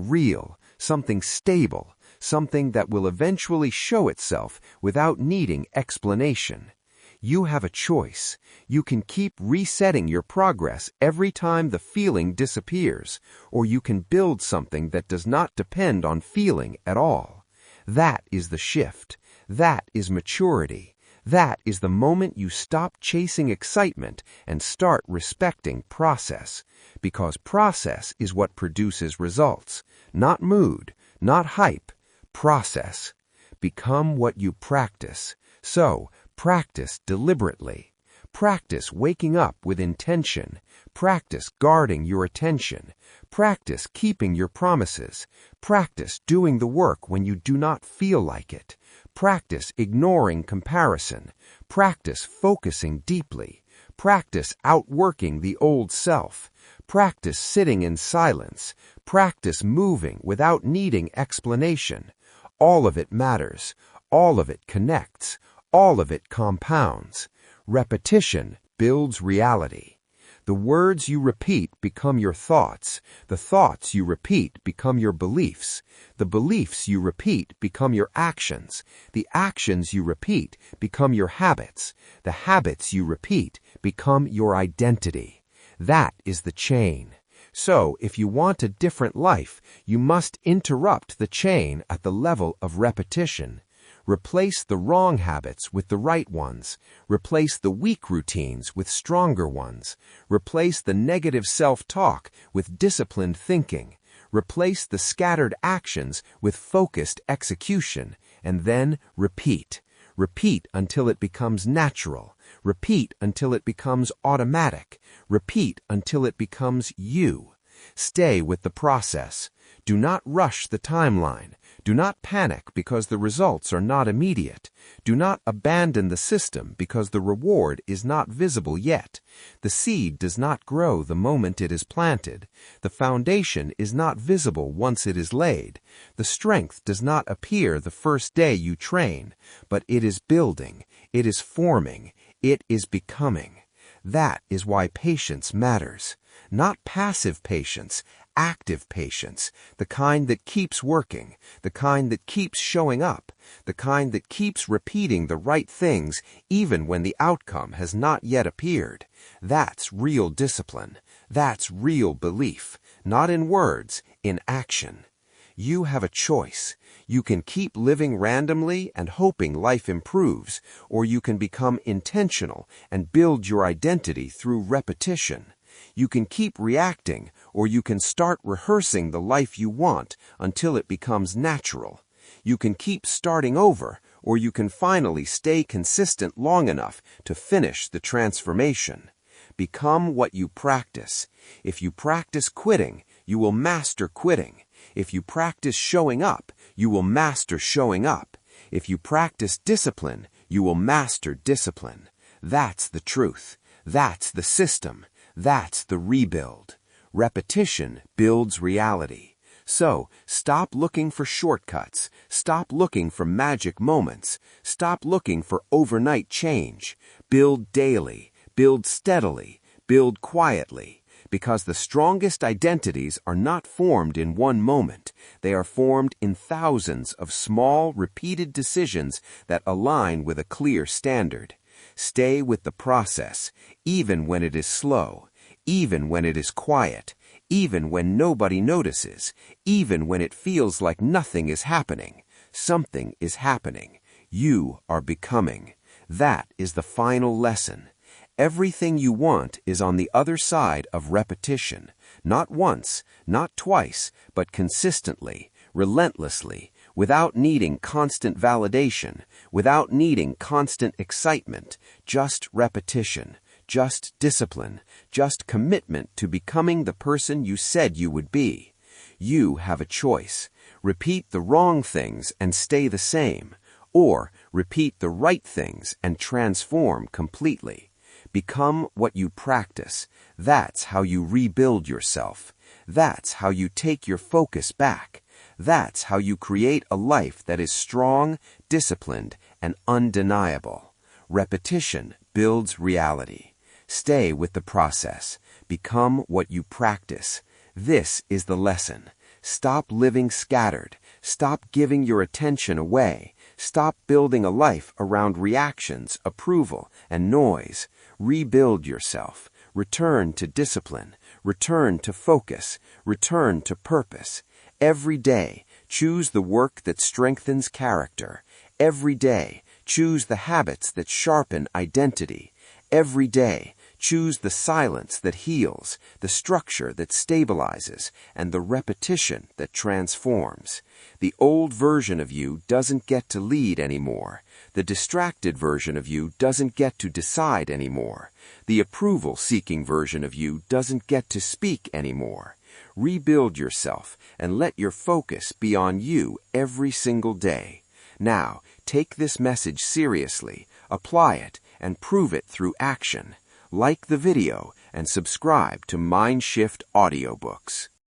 real, something stable, something that will eventually show itself without needing explanation. You have a choice. You can keep resetting your progress every time the feeling disappears, or you can build something that does not depend on feeling at all. That is the shift. That is maturity. That is the moment you stop chasing excitement and start respecting process, because process is what produces results, not mood, not hype, process. Become what you practice. So, practice deliberately. Practice waking up with intention. Practice guarding your attention. Practice keeping your promises. Practice doing the work when you do not feel like it. Practice ignoring comparison. Practice focusing deeply. Practice outworking the old self. Practice sitting in silence. Practice moving without needing explanation. All of it matters. All of it connects. All of it compounds. Repetition builds reality. The words you repeat become your thoughts. The thoughts you repeat become your beliefs. The beliefs you repeat become your actions. The actions you repeat become your habits. The habits you repeat become your identity. That is the chain. So, if you want a different life, you must interrupt the chain at the level of repetition. Replace the wrong habits with the right ones. Replace the weak routines with stronger ones. Replace the negative self-talk with disciplined thinking. Replace the scattered actions with focused execution. And then repeat. Repeat until it becomes natural. Repeat until it becomes automatic. Repeat until it becomes you. Stay with the process. Do not rush the timeline. Do not panic because the results are not immediate. Do not abandon the system because the reward is not visible yet. The seed does not grow the moment it is planted. The foundation is not visible once it is laid. The strength does not appear the first day you train, but it is building, it is forming, it is becoming. That is why patience matters. Not passive patience, active patience, the kind that keeps working, the kind that keeps showing up, the kind that keeps repeating the right things even when the outcome has not yet appeared. That's real discipline. That's real belief, not in words, in action. You have a choice. You can keep living randomly and hoping life improves, or you can become intentional and build your identity through repetition. You can keep reacting, or you can start rehearsing the life you want until it becomes natural. You can keep starting over, or you can finally stay consistent long enough to finish the transformation. Become what you practice. If you practice quitting, you will master quitting. If you practice showing up, you will master showing up. If you practice discipline, You will master discipline. That's the truth. That's the system. That's the rebuild. Repetition builds reality. So, stop looking for shortcuts. Stop looking for magic moments. Stop looking for overnight change. Build daily. Build steadily. Build quietly. Because the strongest identities are not formed in one moment. They are formed in thousands of small, repeated decisions that align with a clear standard. Stay with the process, even when it is slow, even when it is quiet, even when nobody notices, even when it feels like nothing is happening. Something is happening. You are becoming. That is the final lesson. Everything you want is on the other side of repetition. Not once, not twice, but consistently, relentlessly, without needing constant validation, without needing constant excitement, just repetition, just discipline, just commitment to becoming the person you said you would be. You have a choice. Repeat the wrong things and stay the same, or repeat the right things and transform completely. Become what you practice. That's how you rebuild yourself. That's how you take your focus back. That's how you create a life that is strong, disciplined, and undeniable. Repetition builds reality. Stay with the process. Become what you practice. This is the lesson. Stop living scattered. Stop giving your attention away. Stop building a life around reactions, approval, and noise. Rebuild yourself. Return to discipline. Return to focus. Return to purpose. Every day, choose the work that strengthens character. Every day, choose the habits that sharpen identity. Every day, choose the silence that heals, the structure that stabilizes, and the repetition that transforms. The old version of you doesn't get to lead anymore. The distracted version of you doesn't get to decide anymore. The approval-seeking version of you doesn't get to speak anymore. Rebuild yourself and let your focus be on you every single day. Now, take this message seriously, apply it, and prove it through action. Like the video and subscribe to Mind Shift Audiobooks.